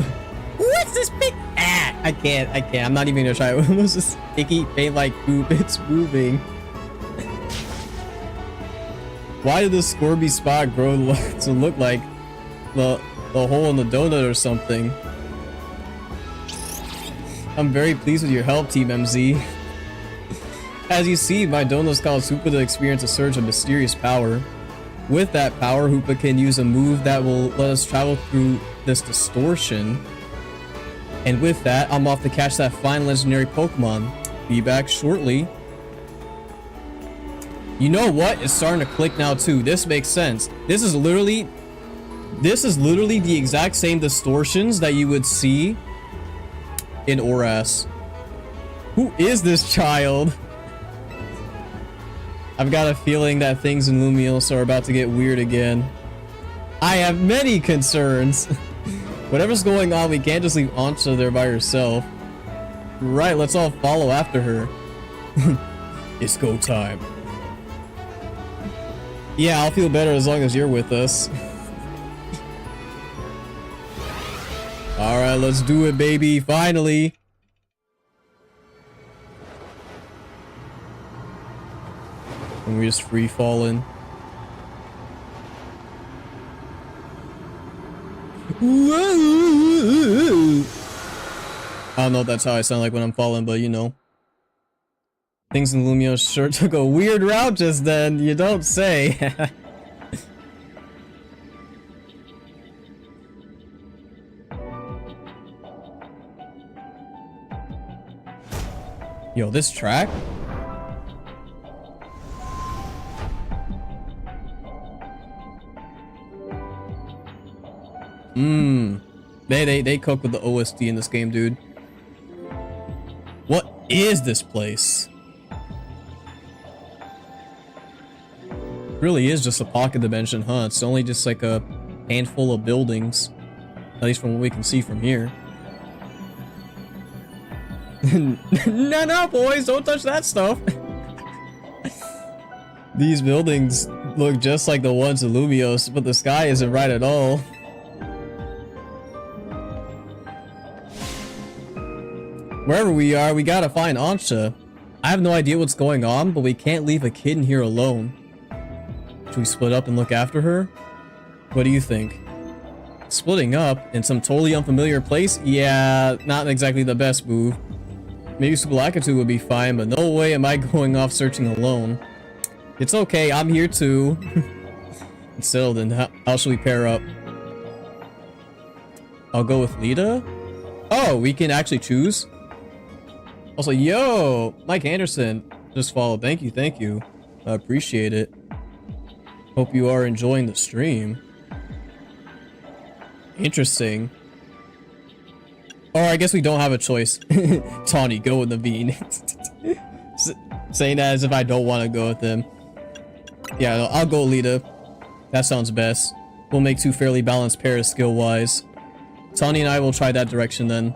[SPEAKER 1] What's this big? Ah, I can't. I'm not even gonna try. It was just sticky, paint like poop. It's moving. Why did this squirmy spot grow to look like the hole in the donut or something? I'm very pleased with your help, Team MZ. As you see, my donuts caused Hoopa to experience a surge of mysterious power. With that power, Hoopa can use a move that will let us travel through this distortion. And with that, I'm off to catch that fine legendary Pokemon. Be back shortly. You know what? It's starting to click now too. This makes sense. This is literally the exact same distortions that you would see in Oras. Who is this child? I've got a feeling that things in Lumiose are about to get weird again. I have many concerns. Whatever's going on, we can't just leave Ancha there by herself. Right, let's all follow after her. It's go time. Yeah, I'll feel better as long as you're with us. Alright, let's do it, baby. Finally. And we're just free falling. I don't know if that's how I sound like when I'm falling, but you know. Things in Lumiose sure took a weird route just then, you don't say. Yo, this track? They cook with the OST in this game, dude. What is this place? It really is just a pocket dimension, huh? It's only just like a handful of buildings, at least from what we can see from here. No, boys, don't touch that stuff. These buildings look just like the ones in Lumiose, but the sky isn't right at all. Wherever we are, we gotta find Ancha. I have no idea what's going on, but we can't leave a kid in here alone. Should we split up and look after her? What do you think? Splitting up in some totally unfamiliar place? Yeah, not exactly the best move. Maybe Subalakatu would be fine, but no way am I going off searching alone. It's okay, I'm here too. Still, then how should we pair up? I'll go with Lita? Oh, we can actually choose? Also, yo, Mike Anderson just followed. Thank you. I appreciate it. Hope you are enjoying the stream. Interesting. Or I guess we don't have a choice. Tawny, go with Naveen. Saying that as if I don't want to go with him. Yeah, no, I'll go Lita. That sounds best. We'll make two fairly balanced pairs skill-wise. Tawny and I will try that direction then.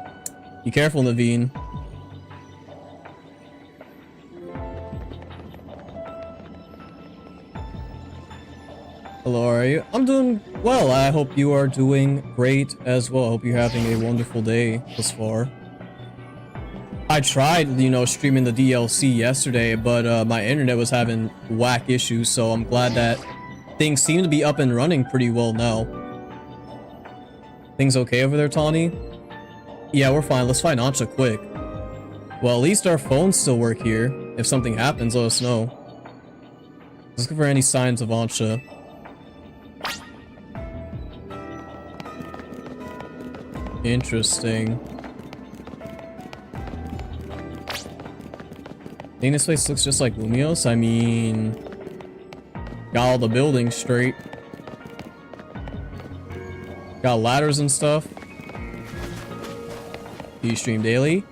[SPEAKER 1] Be careful, Naveen. Hello, how are you? I'm doing well. I hope you are doing great as well. I hope you're having a wonderful day thus far. I tried, you know, streaming the DLC yesterday, but my internet was having whack issues, so I'm glad that things seem to be up and running pretty well now. Things okay over there, Tawny? Yeah, we're fine. Let's find Ancha quick. Well, at least our phones still work here. If something happens, let us know. Let's look for any signs of Ancha. Interesting. I think this place looks just like Lumios. I mean, got all the buildings straight. Got ladders and stuff. Do you stream daily?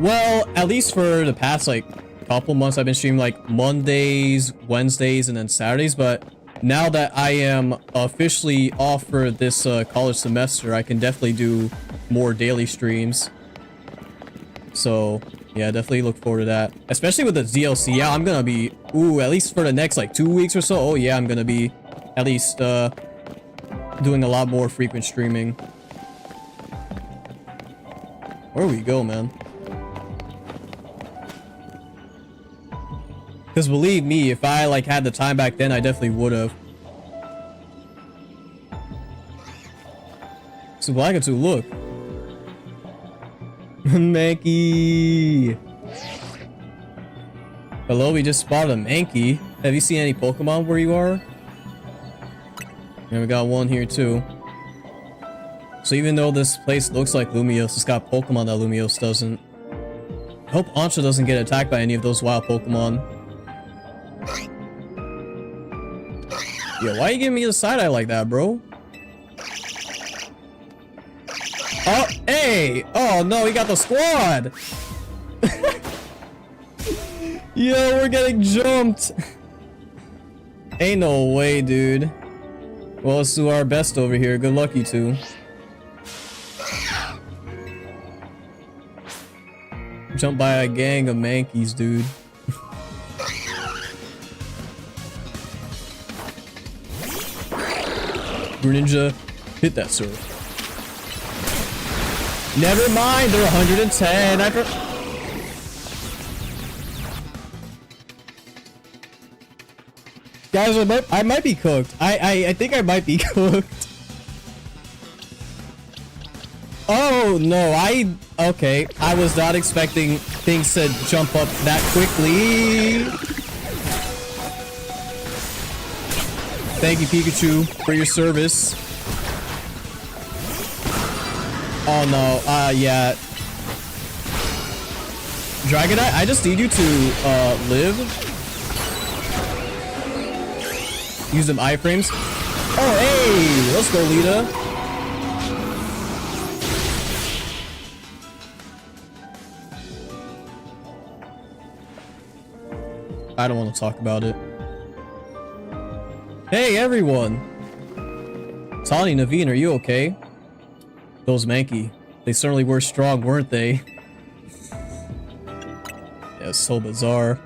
[SPEAKER 1] Well, at least for the past like couple months, I've been streaming like Mondays, Wednesdays, and then Saturdays. But now that I am officially off for this college semester, I can definitely do more daily streams. So yeah, definitely look forward to that. Especially with the DLC. Yeah, I'm gonna be, at least for the next like 2 weeks or so. Oh yeah, I'm gonna be at least doing a lot more frequent streaming. Where we go, man? Because believe me, if I like had the time back then, I definitely would have. So Blackatu, look. Mankey. Hello, we just spotted a Mankey. Have you seen any Pokemon where you are? And we got one here too. So even though this place looks like Lumios, it's got Pokemon that Lumios doesn't. I hope Ancha doesn't get attacked by any of those wild Pokemon. Yeah, why are you giving me the side eye like that, bro? Oh, hey! Oh no, we got the squad! Yo, we're getting jumped! Ain't no way, dude. Well, let's do our best over here. Good luck, you two. Jumped by a gang of Mankeys, dude. Greninja, hit that surf. Never mind, they're 110. Guys, I might be cooked. I think I might be cooked. Oh no, okay. I was not expecting things to jump up that quickly. Thank you, Pikachu, for your service. Oh no, yeah. Dragonite, I just need you to live. Use them iframes. Oh hey, let's go, Lita. I don't want to talk about it. Hey everyone! Tawny, Naveen, are you okay? Those Mankey, they certainly were strong, weren't they? Yeah, so bizarre.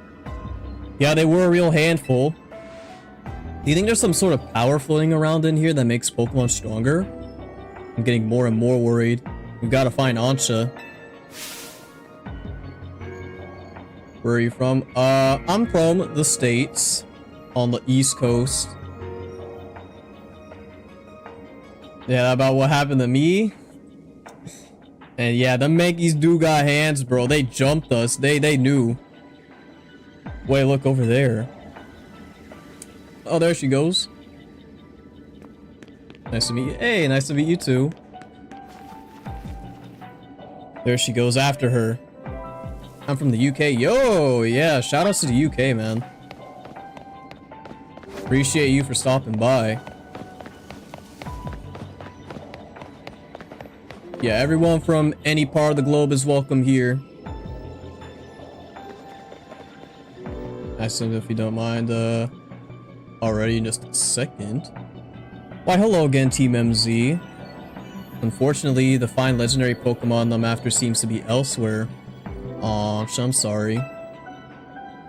[SPEAKER 1] Yeah, they were a real handful. Do you think there's some sort of power floating around in here that makes Pokemon stronger? I'm getting more and more worried. We've got to find Ancha. Where are you from? I'm from the States, on the East Coast. Yeah, about what happened to me? And yeah, the Mankeys do got hands, bro. They jumped us. They knew. Wait, look over there. Oh, there she goes. Nice to meet you. Hey, nice to meet you too. There she goes after her. I'm from the UK. Yo, yeah, shout outs to the UK, man. Appreciate you for stopping by. Yeah, everyone from any part of the globe is welcome here. I assume if you don't mind, already in just a second. Why, hello again, Team MZ. Unfortunately, the fine legendary Pokemon I'm after seems to be elsewhere. Aw, I'm sorry.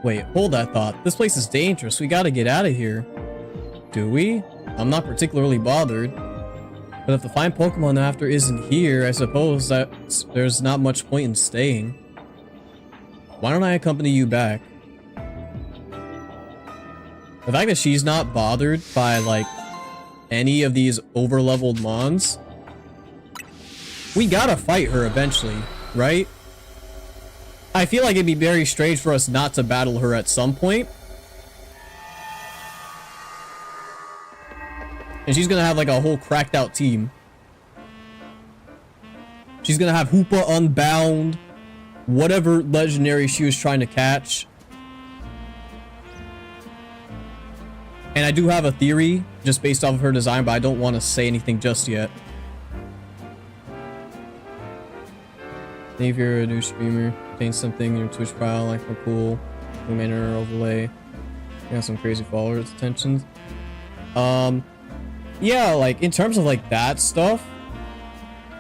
[SPEAKER 1] Wait, hold that thought. This place is dangerous. We gotta get out of here. Do we? I'm not particularly bothered. But if the fine Pokemon after isn't here, I suppose that there's not much point in staying. Why don't I accompany you back? The fact that she's not bothered by, like, any of these over-leveled mons, we gotta fight her eventually, right? I feel like it'd be very strange for us not to battle her at some point. And she's gonna have like a whole cracked out team. She's gonna have Hoopa Unbound, whatever legendary she was trying to catch. And I do have a theory just based off of her design, but I don't want to say anything just yet. If you're a new streamer, change something in your Twitch profile, like for cool, manner overlay. You got some crazy followers attentions. Yeah, like in terms of like that stuff,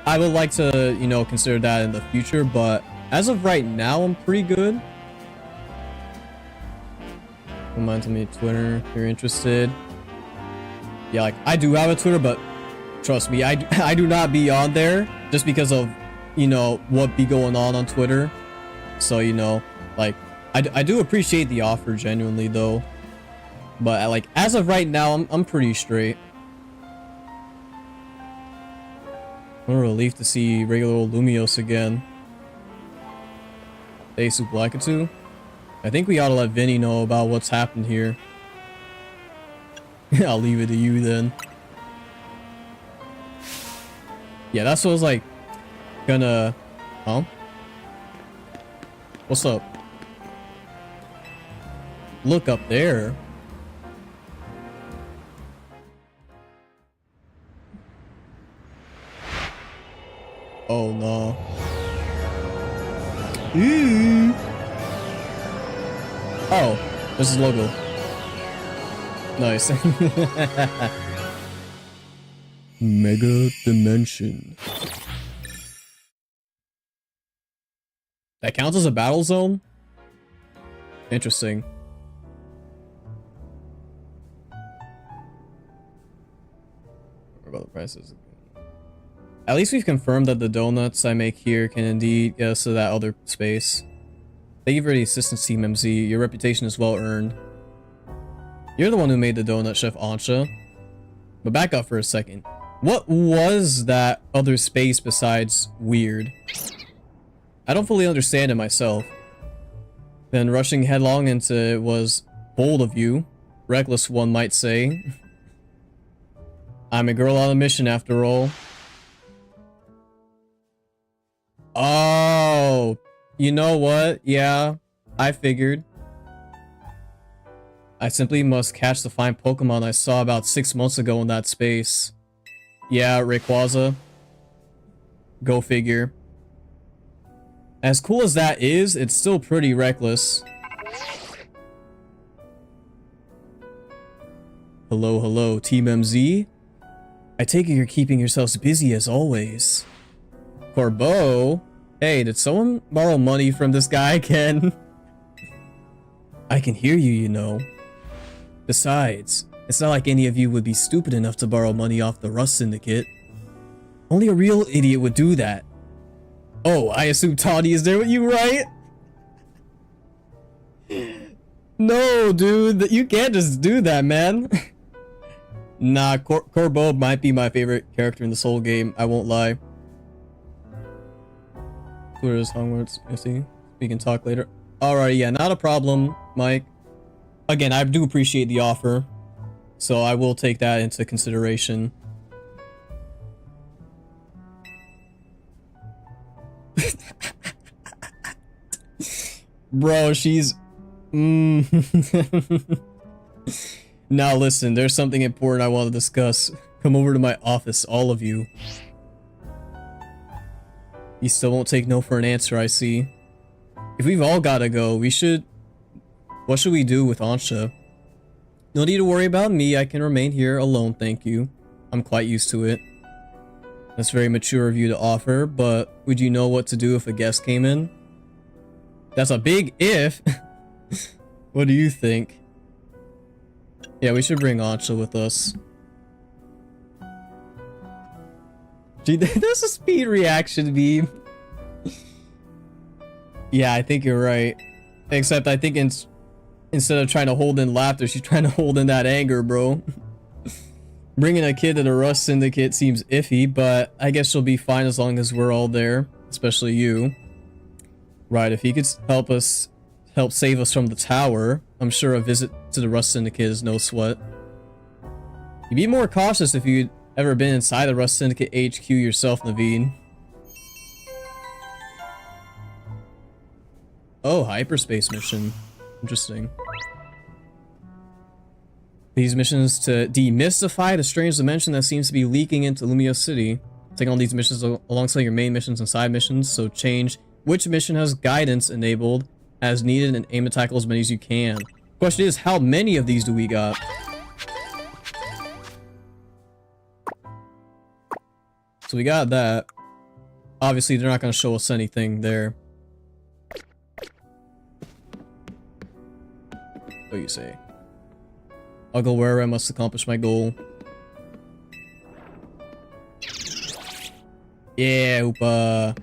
[SPEAKER 1] I would like to, you know, consider that in the future, but as of right now, I'm pretty good. Don't mind to me Twitter if you're interested. Yeah, like I do have a Twitter, but trust me, I do not be on there just because of, you know, what be going on Twitter. So, you know, like I do appreciate the offer genuinely though, but like as of right now, I'm pretty straight. What a relief to see regular old Lumios again. Hey, Sublakatu. I think we ought to let Vinny know about what's happened here. I'll leave it to you then. Yeah, that's what I was like gonna... Huh? What's up? Look up there. Oh no. Ooh. Oh, this is logo. Nice. Mega Dimension. That counts as a battle zone? Interesting. What about the prices? At least we've confirmed that the donuts I make here can indeed get us to that other space. Thank you for the assistance, Team MZ. Your reputation is well earned. You're the one who made the donut, Chef Ansha. But back up for a second. What was that other space besides weird? I don't fully understand it myself. Then rushing headlong into it was bold of you. Reckless, one might say. I'm a girl on a mission after all. Oh, you know what? Yeah, I figured. I simply must catch the fine Pokemon I saw about 6 months ago in that space. Yeah, Rayquaza. Go figure. As cool as that is, it's still pretty reckless. Hello, hello, Team MZ. I take it you're keeping yourselves busy as always. Corbeau? Hey, did someone borrow money from this guy again? I can hear you, you know. Besides, it's not like any of you would be stupid enough to borrow money off the Rust Syndicate. Only a real idiot would do that. Oh, I assume Tawny is there with you, right? No, dude, you can't just do that, man. Nah, Corbeau might be my favorite character in this whole game, I won't lie. Twitter's Hogwarts, I see. We can talk later. Alright, yeah, not a problem, Mike. Again, I do appreciate the offer, so I will take that into consideration. Bro, she's... Now listen, there's something important I want to discuss. Come over to my office, all of you. You still won't take no for an answer, I see. If we've all gotta go, we should... What should we do with Ansha? No need to worry about me, I can remain here alone, thank you. I'm quite used to it. That's very mature of you to offer, but would you know what to do if a guest came in? That's a big if! What do you think? Yeah, we should bring Ancha with us. Gee, there's a speed reaction beam. Yeah, I think you're right. Except I think instead of trying to hold in laughter, she's trying to hold in that anger, bro. Bringing a kid to the Rust Syndicate seems iffy, but I guess she'll be fine as long as we're all there. Especially you. Right, if he could help save us from the tower, I'm sure a visit to the Rust Syndicate is no sweat. You'd be more cautious if you'd ever been inside the Rust Syndicate HQ yourself, Naveen. Oh, hyperspace mission. Interesting. These missions to demystify the strange dimension that seems to be leaking into Lumio City. Take on these missions alongside your main missions and side missions, so change which mission has guidance enabled as needed and aim to tackle as many as you can. Question is, how many of these do we got? So we got that. Obviously, they're not going to show us anything there. What do you say? I'll go wherever I must accomplish my goal. Yeah, Hoopa.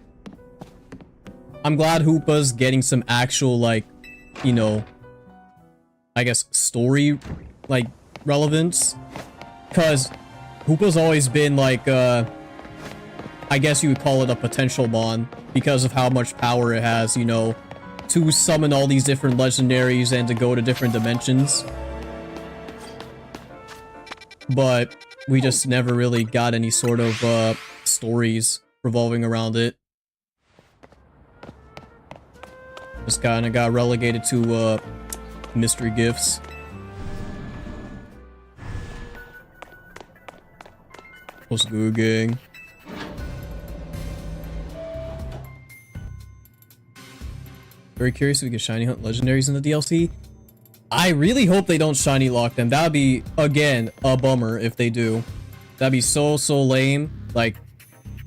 [SPEAKER 1] I'm glad Hoopa's getting some actual, like, you know, I guess story, like, relevance. Because Hoopa's always been, like, I guess you would call it a potential mon. Because of how much power it has, you know, to summon all these different legendaries and to go to different dimensions. But we just never really got any sort of stories revolving around it. Just kind of got relegated to mystery gifts. What's good, gang? Very curious if we can shiny hunt legendaries in the DLC. I really hope they don't shiny lock them. That would be, again, a bummer if they do. That'd be so lame. Like,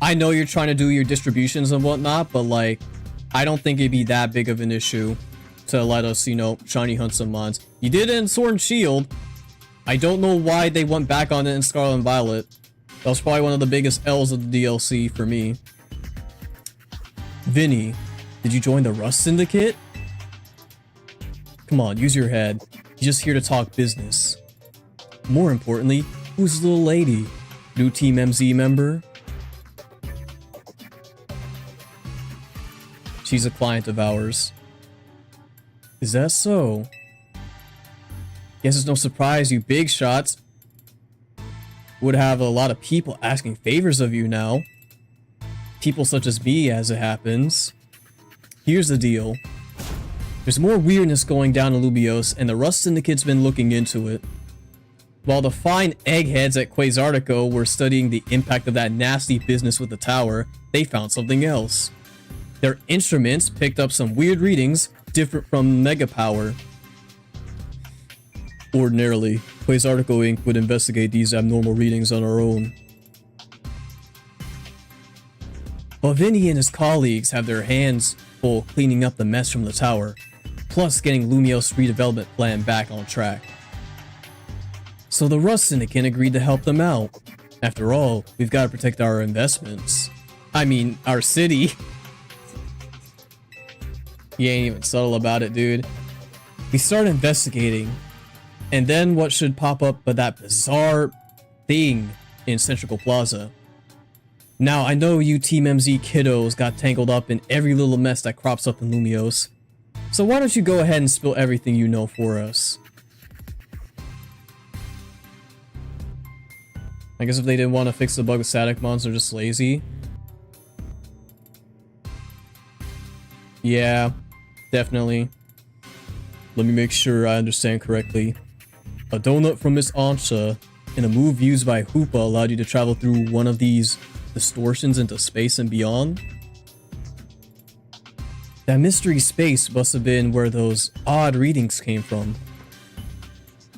[SPEAKER 1] I know you're trying to do your distributions and whatnot, but like, I don't think it'd be that big of an issue to let us, you know, shiny hunt some mons. You did it in Sword and Shield. I don't know why they went back on it in Scarlet and Violet. That was probably one of the biggest L's of the DLC for me. Vinny, did you join the Rust Syndicate? Come on, use your head. You're just here to talk business. More importantly, who's this little lady? New Team MZ member? She's a client of ours. Is that so? Guess it's no surprise you big shots would have a lot of people asking favors of you now. People such as me, as it happens. Here's the deal. There's more weirdness going down in Lubios, and the Rust Syndicate's been looking into it. While the fine eggheads at Quasartico were studying the impact of that nasty business with the tower, they found something else. Their instruments picked up some weird readings, different from Mega Power. Ordinarily, Quasartico Inc. would investigate these abnormal readings on our own. But Vinny and his colleagues have their hands full cleaning up the mess from the tower, plus getting Lumio's redevelopment plan back on track. So the Rust Syndicate agreed to help them out. After all, we've got to protect our investments. I mean, our city. You ain't even subtle about it, dude. We start investigating, and then what should pop up but that bizarre thing in Centrical Plaza. Now, I know you Team MZ kiddos got tangled up in every little mess that crops up in Lumios, so why don't you go ahead and spill everything you know for us? I guess if they didn't want to fix the bug with static mons, they're just lazy. Yeah, definitely. Let me make sure I understand correctly. A donut from Miss Ancha and a move used by Hoopa allowed you to travel through one of these distortions into space and beyond? That mystery space must have been where those odd readings came from.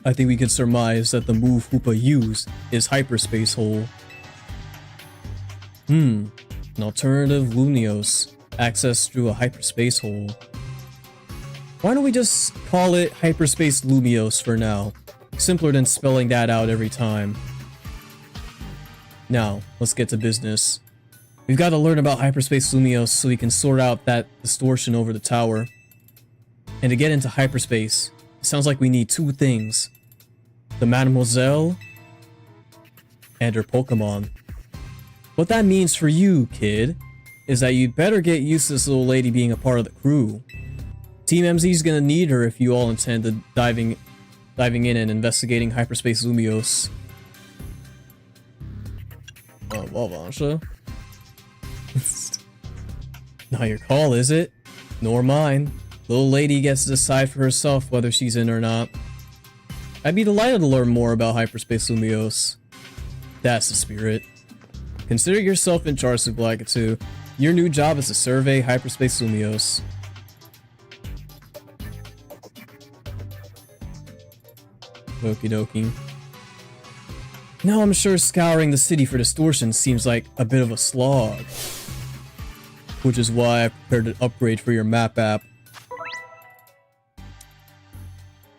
[SPEAKER 1] I think we can surmise that the move Hoopa used is Hyperspace Hole. An alternative Lunios, accessed through a Hyperspace Hole. Why don't we just call it Hyperspace Lumios for now? simpler than spelling that out every time. Now, let's get to business. We've got to learn about hyperspace Lumios so we can sort out that distortion over the tower. And to get into hyperspace, it sounds like we need two things. The Mademoiselle and her Pokémon. What that means for you, kid, is that you'd better get used to this little lady being a part of the crew. Team MZ's gonna need her if you all intend to diving in and investigating hyperspace Lumios. Wabansha. Not your call, is it? Nor mine. Little lady gets to decide for herself whether she's in or not. I'd be delighted to learn more about hyperspace Lumios. That's the spirit. Consider yourself in charge, Sublakatu. Your new job is to survey hyperspace Lumios. Okie dokie. Now I'm sure scouring the city for distortion seems like a bit of a slog. Which is why I prepared an upgrade for your map app.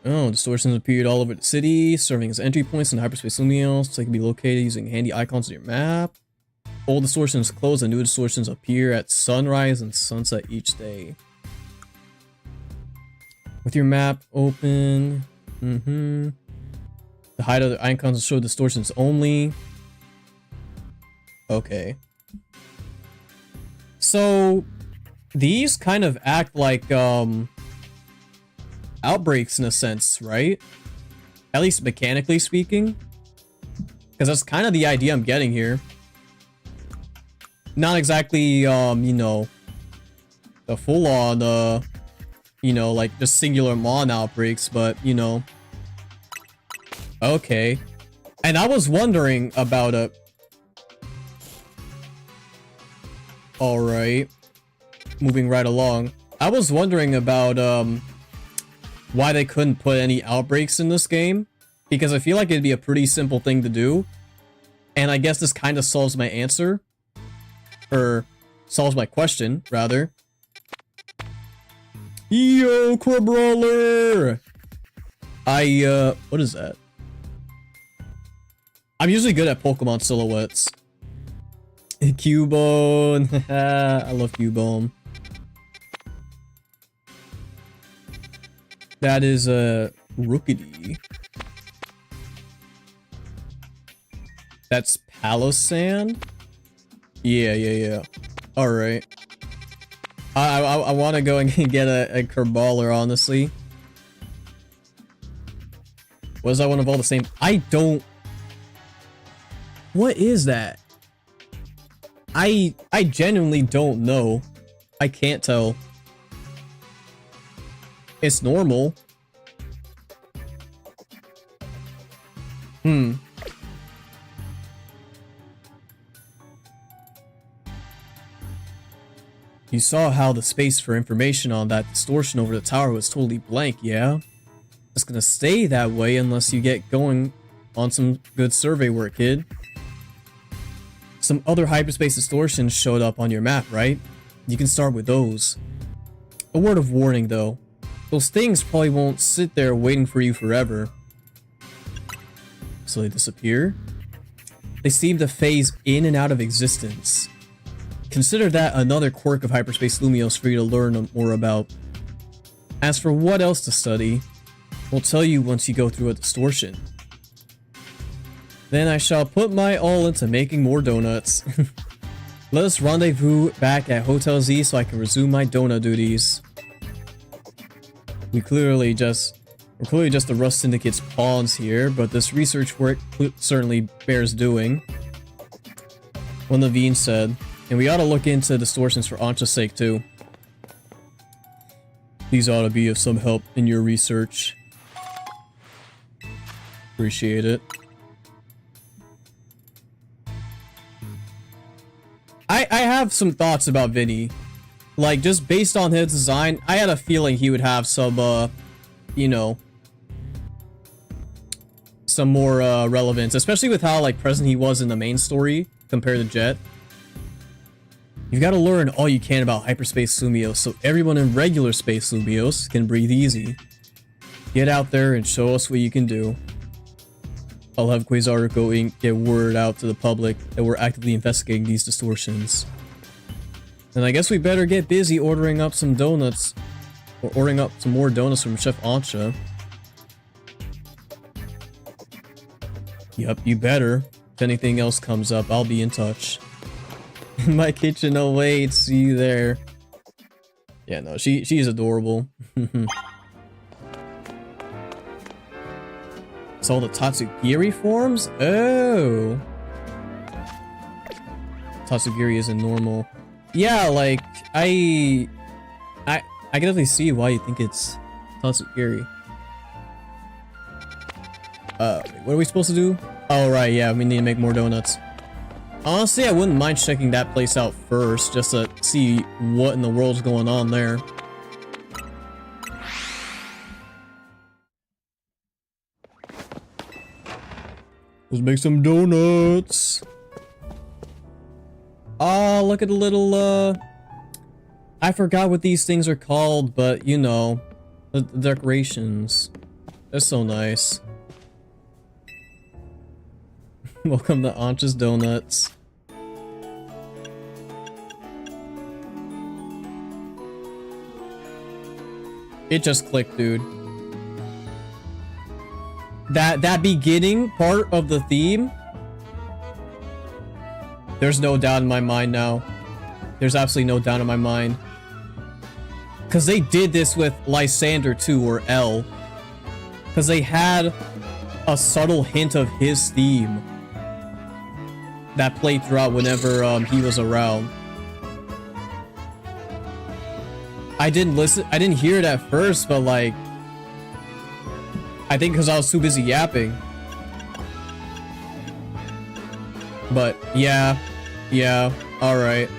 [SPEAKER 1] Oh, distortions appeared all over the city, serving as entry points in hyperspace Lumios, so they can be located using handy icons on your map. Old distortions close and new distortions appear at sunrise and sunset each day. With your map open, the hide other icons show distortions only. Okay. So, these kind of act like, outbreaks in a sense, right? At least mechanically speaking. Because that's kind of the idea I'm getting here. Not exactly, you know, the full-on, you know, like just singular mon outbreaks, but, you know. Okay. And I was wondering about a... Alright. Moving right along. I was wondering about, why they couldn't put any outbreaks in this game. Because I feel like it'd be a pretty simple thing to do. And I guess this kind of solves my answer. Or solves my question, rather. Yo, Crabrawler! What is that? I'm usually good at Pokemon silhouettes. Cubone! I love Cubone. That is a Rookity. That's Palossand? Yeah. Alright. I want to go and get a Kerballer, honestly. Was that one of all the same? I don't... What is that? I genuinely don't know. I can't tell. It's normal. You saw how the space for information on that distortion over the tower was totally blank, yeah? It's gonna stay that way unless you get going on some good survey work, kid. Some other hyperspace distortions showed up on your map, right? You can start with those. A word of warning, though. Those things probably won't sit there waiting for you forever. So they disappear? They seem to phase in and out of existence. Consider that another quirk of hyperspace Lumios for you to learn more about. As for what else to study, we'll tell you once you go through a distortion. Then I shall put my all into making more donuts. Let us rendezvous back at Hotel Z so I can resume my donut duties. We're clearly just the Rust Syndicate's pawns here, but this research work certainly bears doing. One Levine said, and we ought to look into distortions for Ancha's sake too. These ought to be of some help in your research. Appreciate it. I have some thoughts about Vinny. Like, just based on his design, I had a feeling he would have some, you know, some more, relevance. Especially with how, like, present he was in the main story compared to Jet. You've got to learn all you can about hyperspace Lumios so everyone in regular space Lumios can breathe easy. Get out there and show us what you can do. I'll have Quasar go and get word out to the public that we're actively investigating these distortions. And I guess we better get busy ordering up some donuts. Or ordering up some more donuts from Chef Ancha. Yep, you better. If anything else comes up, I'll be in touch. In my kitchen awaits. See you there. Yeah, no, she's adorable. It's all the Tatsugiri forms? Oh. Tatsugiri isn't normal. Yeah, like, I can definitely see why you think it's Tatsugiri. What are we supposed to do? Oh, right, yeah, we need to make more donuts. Honestly, I wouldn't mind checking that place out first, just to see what in the world's going on there. Let's make some donuts. Oh, look at the little, I forgot what these things are called, but, you know, the decorations. They're so nice. Welcome to Ancha's Donuts. It just clicked, dude. That beginning part of the theme, there's no doubt in my mind now. There's absolutely no doubt in my mind. Because they did this with Lysander too, or L. Because they had a subtle hint of his theme that played throughout whenever he was around. I didn't hear it at first, but like, I think because I was too busy yapping. But yeah, alright.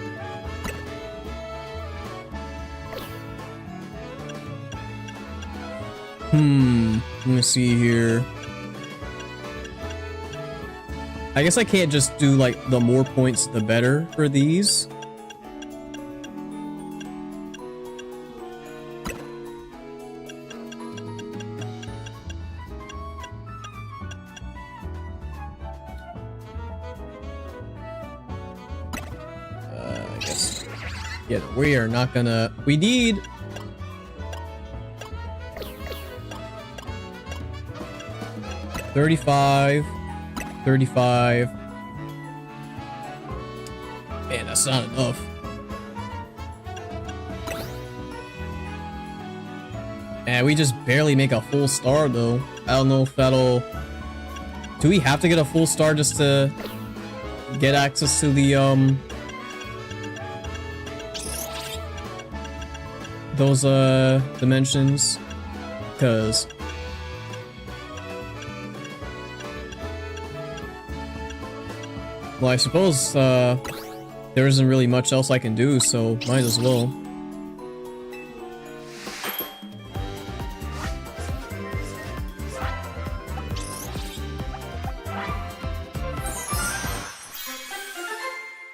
[SPEAKER 1] Let me see here. I guess I can't just do like the more points the better for these. I guess. Yeah, we are not gonna. We need. $35. Man, that's not enough. And we just barely make a full star though. I don't know if that'll... Do we have to get a full star just to get access to the those dimensions? Because well, I suppose there isn't really much else I can do, so might as well.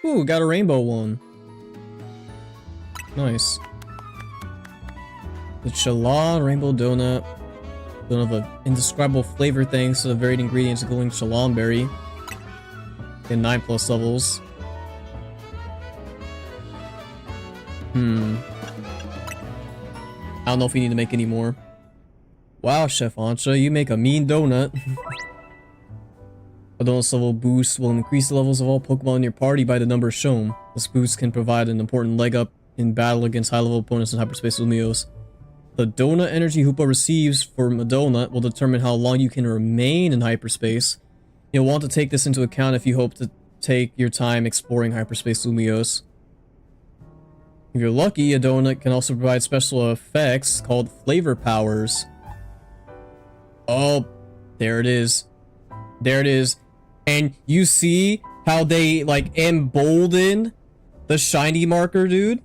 [SPEAKER 1] Ooh, got a rainbow one. Nice. The Chala Rainbow Donut. Donut of an indescribable flavor thanks to the varied ingredients including Chalon berry. In 9+ levels. I don't know if we need to make any more. Wow, Chef Ancha, you make a mean donut. A donut's level boost will increase the levels of all Pokemon in your party by the number shown. This boost can provide an important leg up in battle against high-level opponents in Hyperspace Lumiose. The donut energy Hoopa receives from a donut will determine how long you can remain in hyperspace. You'll want to take this into account if you hope to take your time exploring Hyperspace Lumiose. If you're lucky, a donut can also provide special effects called flavor powers. Oh, there it is. There it is. And you see how they, like, embolden the shiny marker, dude?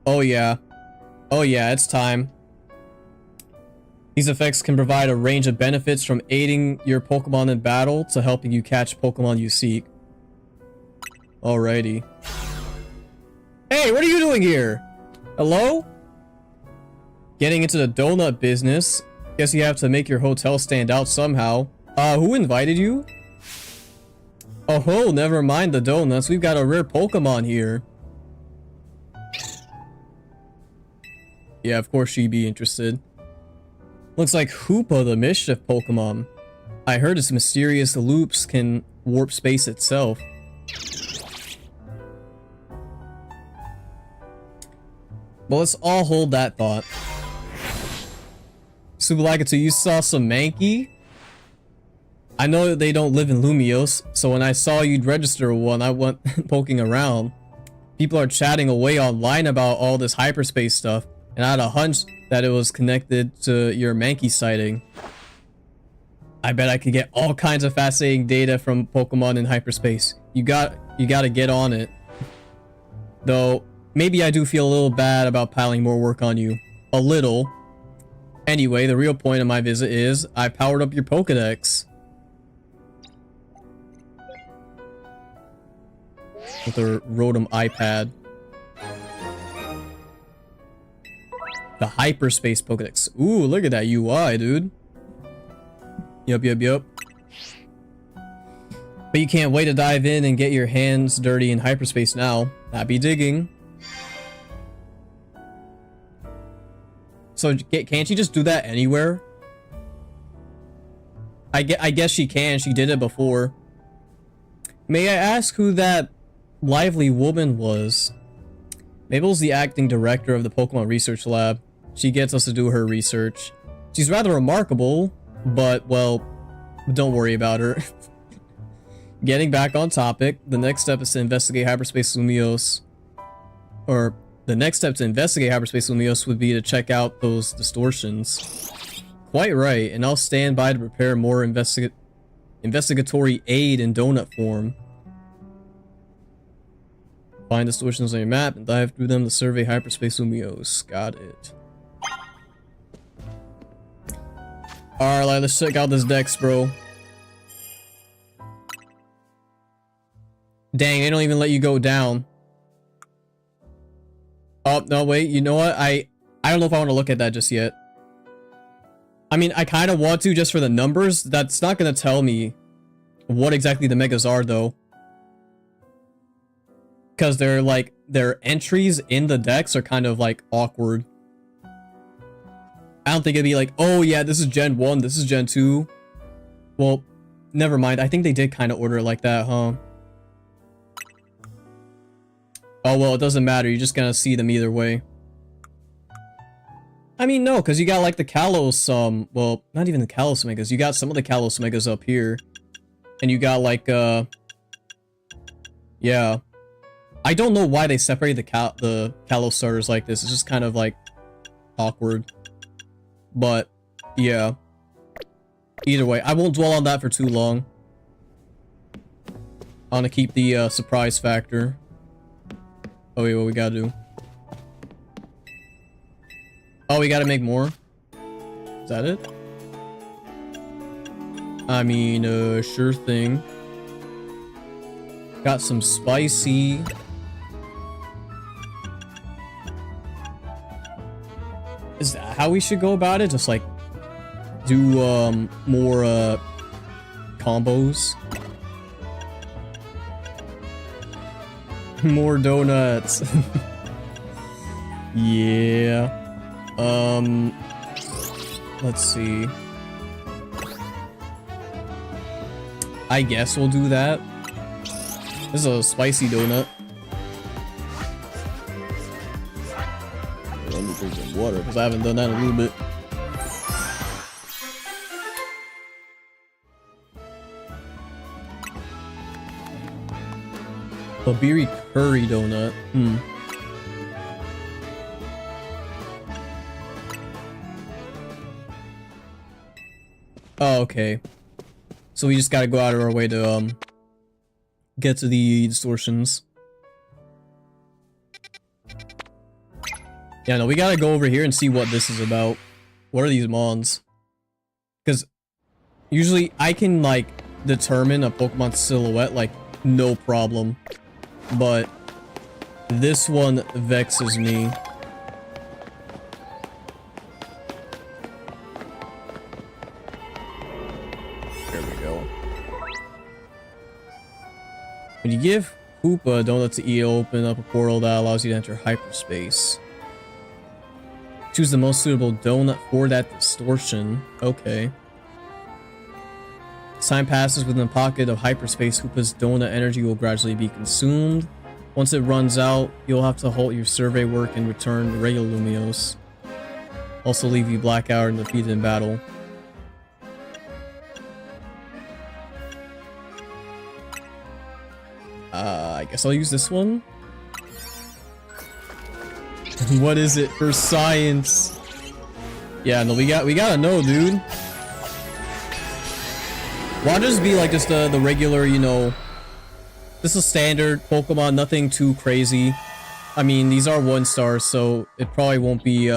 [SPEAKER 1] Oh, yeah. Oh, yeah, it's time. These effects can provide a range of benefits from aiding your Pokemon in battle to helping you catch Pokemon you seek. Alrighty. Hey, what are you doing here? Hello? Getting into the donut business. Guess you have to make your hotel stand out somehow. Who invited you? Oh, never mind the donuts. We've got a rare Pokemon here. Yeah, of course she'd be interested. Looks like Hoopa the Mischief Pokemon. I heard its mysterious loops can warp space itself. But let's all hold that thought. Subalagato, you saw some Mankey? I know that they don't live in Lumios, so when I saw you'd register one, I went poking around. People are chatting away online about all this hyperspace stuff, and I had a hunch that it was connected to your Mankey sighting. I bet I could get all kinds of fascinating data from Pokemon in hyperspace. You gotta get on it. Though, maybe I do feel a little bad about piling more work on you. A little. Anyway, the real point of my visit is, I powered up your Pokedex. With a Rotom iPad. The Hyperspace Pokedex. Ooh, look at that UI, dude. Yup. But you can't wait to dive in and get your hands dirty in hyperspace now. Happy digging. So, can't she just do that anywhere? I guess she can. She did it before. May I ask who that lively woman was? Mabel's the acting director of the Pokemon Research Lab. She gets us to do her research. She's rather remarkable, but, well, don't worry about her. Getting back on topic, the next step is to investigate Hyperspace Lumios. Or, the next step to investigate Hyperspace Lumios would be to check out those distortions. Quite right, and I'll stand by to prepare more investigatory aid in donut form. Find distortions on your map and dive through them to survey Hyperspace Lumios. Got it. Alright, let's check out this dex, bro. Dang, they don't even let you go down. Oh, no, wait, you know what? I don't know if I want to look at that just yet. I mean, I kind of want to just for the numbers. That's not going to tell me what exactly the megas are, though. Because they're like, their entries in the decks are kind of like awkward. I don't think it'd be like, oh yeah, this is Gen 1, this is Gen 2. Well, never mind. I think they did kind of order it like that, huh? Oh, well, it doesn't matter. You're just gonna see them either way. I mean, no, because you got like the Kalos, well, not even the Kalos Megas. You got some of the Kalos Megas up here. And you got like, yeah. I don't know why they separated the Kalos starters like this. It's just kind of like awkward. But, yeah. Either way, I won't dwell on that for too long. I want to keep the surprise factor. Oh wait, what we gotta do? Oh, we gotta make more? Is that it? I mean, sure thing. Got some spicy. Is that how we should go about it? Just like do more combos. More donuts. Yeah. Let's see. I guess we'll do that. This is a spicy donut. Let me drink some water because I haven't done that in a little bit. Babiri curry donut. Oh, okay. So we just gotta go out of our way to get to the distortions. Yeah, no, we gotta go over here and see what this is about. What are these mons? Because usually I can like determine a Pokemon's silhouette like no problem. But this one vexes me. There we When you give Hoopa a donut to eat, it'll open up a portal that allows you to enter hyperspace. Choose the most suitable donut for that distortion. Okay. As time passes within the pocket of hyperspace, Hoopa's donut energy will gradually be consumed. Once it runs out, you'll have to halt your survey work and return to regular Lumios. Also leave you blackout and defeated in battle. I guess I'll use this one. What is it for science? Yeah, no, we gotta know, dude. Why just be like just the regular, you know, this is standard Pokemon, nothing too crazy. I mean, these are 1 stars, so it probably won't be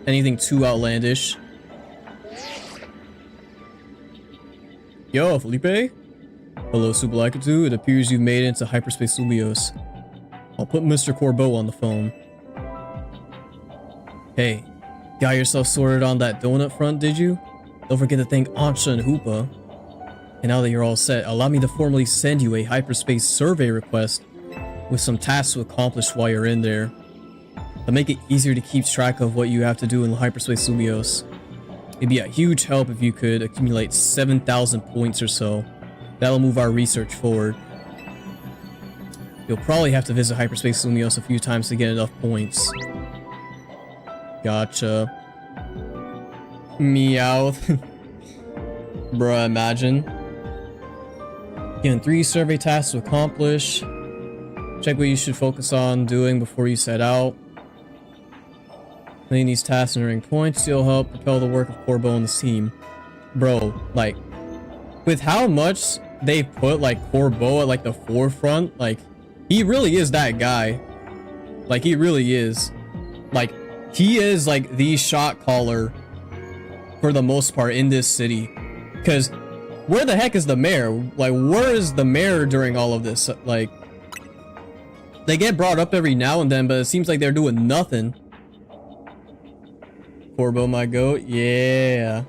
[SPEAKER 1] anything too outlandish. Yo, Felipe? Hello, Subalakatu. It appears you've made it into hyperspace Lumios. I'll put Mr. Corbeau on the phone. Hey, got yourself sorted on that donut front, did you? Don't forget to thank Ansha and Hoopa. And now that you're all set, allow me to formally send you a hyperspace survey request with some tasks to accomplish while you're in there. To make it easier to keep track of what you have to do in the hyperspace Lumios. It'd be a huge help if you could accumulate 7,000 points or so. That'll move our research forward. You'll probably have to visit hyperspace Lumios a few times to get enough points. Gotcha. Meowth. Bruh, imagine. Given 3 survey tasks to accomplish. Check what you should focus on doing before you set out. Completing these tasks and earning points, you'll help propel the work of Corbeau and the team. Bro, like, with how much they put, like, Corbeau at, like, the forefront, like, he really is that guy. Like, he really is. Like, he is, like, the shot caller for the most part in this city. Because where the heck is the mayor? Like, where is the mayor during all of this? Like, they get brought up every now and then, but it seems like they're doing nothing. Corbeau, my goat. Yeah.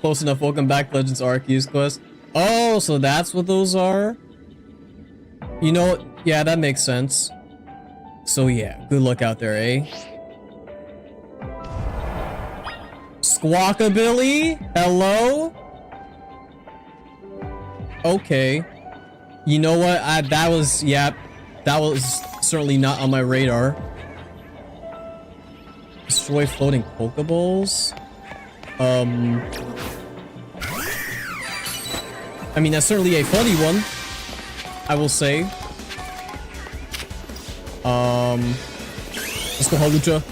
[SPEAKER 1] Close enough. Welcome back, Legends Arceus quest. Oh, so that's what those are? You know, yeah, that makes sense. So yeah, good luck out there, eh? Squawkabilly? Hello? Okay. You know what? That was, yeah, that was certainly not on my radar. Destroy floating Pokeballs? I mean, that's certainly a funny one, I will say. Let's go, Hawlucha.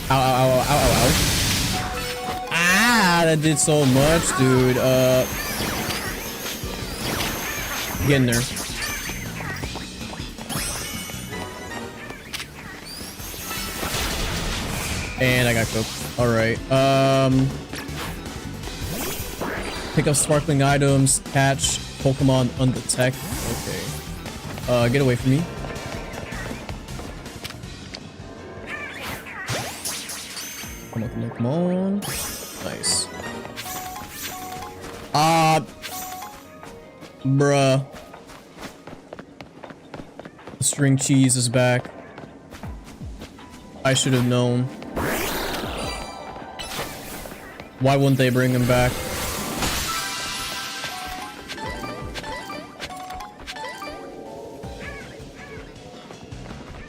[SPEAKER 1] Ow, ow, ow, ow, ow, ow. Ah, that did so much, dude. Get in there. And I got cooked. Alright. Pick up sparkling items, catch Pokemon undetected. Okay. Get away from me. Come on, come on, come on. Nice. Bruh. The string cheese is back. I should have known. Why wouldn't they bring him back?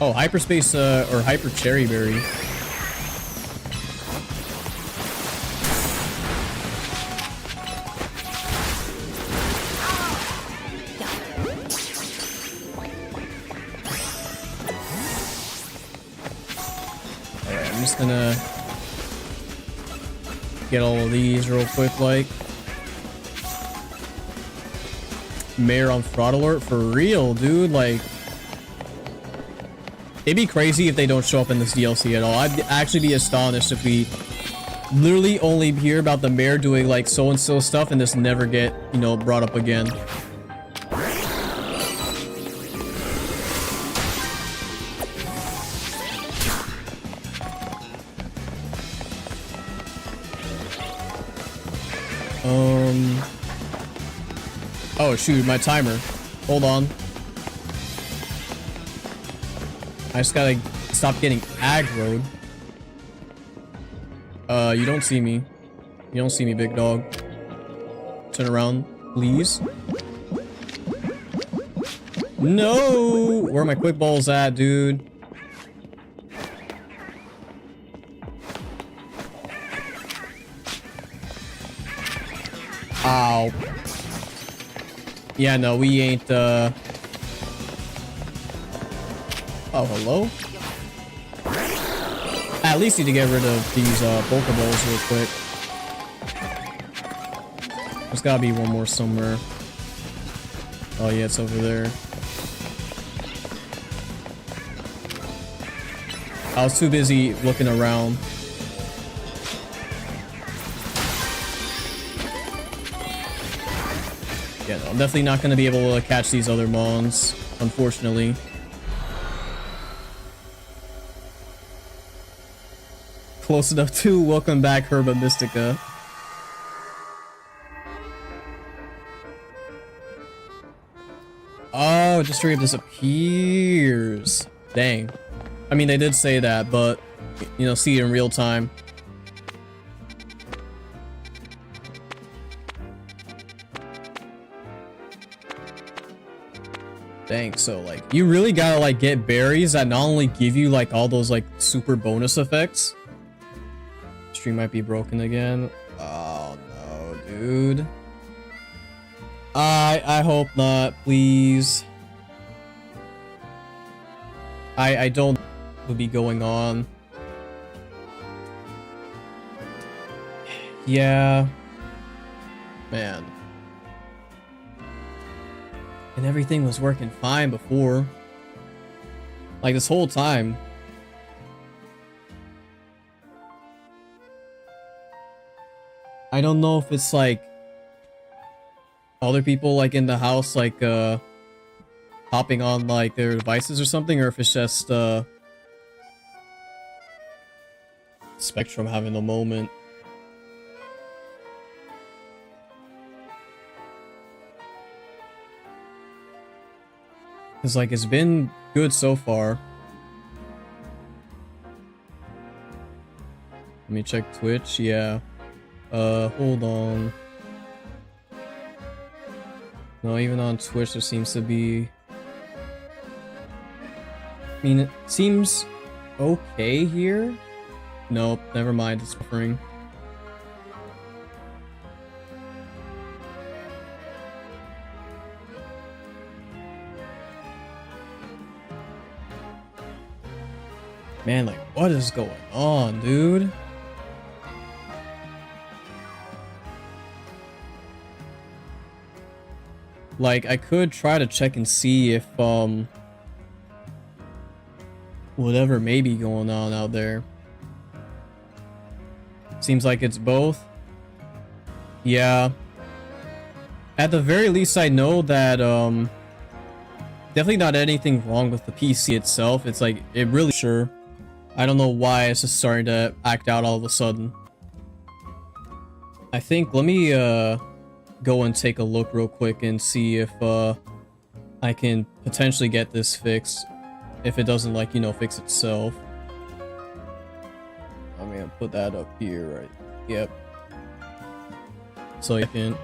[SPEAKER 1] Oh, hyperspace, or hyper cherry berry. Alright, I'm just gonna get all of these real quick, like. Mayor on fraud alert? For real, dude, like. It'd be crazy if they don't show up in this DLC at all. I'd actually be astonished if we literally only hear about the mayor doing like so-and-so stuff and just never get, you know, brought up again. Oh shoot, my timer. Hold on. I just gotta stop getting aggroed. You don't see me. You don't see me, big dog. Turn around, please. No! Where are my quick balls at, dude? Ow. Yeah, no, we ain't, Oh, hello? I at least need to get rid of these, Pokeballs real quick. There's gotta be one more somewhere. Oh, yeah, it's over there. I was too busy looking around. Yeah, no, I'm definitely not going to be able to catch these other mons, unfortunately. Close enough to welcome back Herba Mystica. Oh, it just straight up disappears. Dang. I mean, they did say that, but, you know, see it in real time. Dang, so, like, you really gotta, like, get berries that not only give you, like, all those, like, super bonus effects. Stream might be broken again. Oh, no, dude. I hope not, please. I don't know what would be going on. Yeah. Man. And everything was working fine before. Like, this whole time. I don't know if it's, like, other people, like, in the house, like, hopping on, like, their devices or something, or if it's just, Spectrum having a moment. Cause, like, it's been good so far. Let me check Twitch, yeah. Hold on. No, even on Twitch there seems to be... I mean, it seems okay here. Nope, never mind, it's buffering. Man, like, what is going on, dude? Like, I could try to check and see if, whatever may be going on out there. Seems like it's both. Yeah. At the very least, I know that, definitely not anything wrong with the PC itself. It's like, it really sure. I don't know why it's just starting to act out all of a sudden. I think, let me, go and take a look real quick and see if, I can potentially get this fixed. If it doesn't, like, you know, fix itself. I'm gonna put that up here, right? Yep. So you can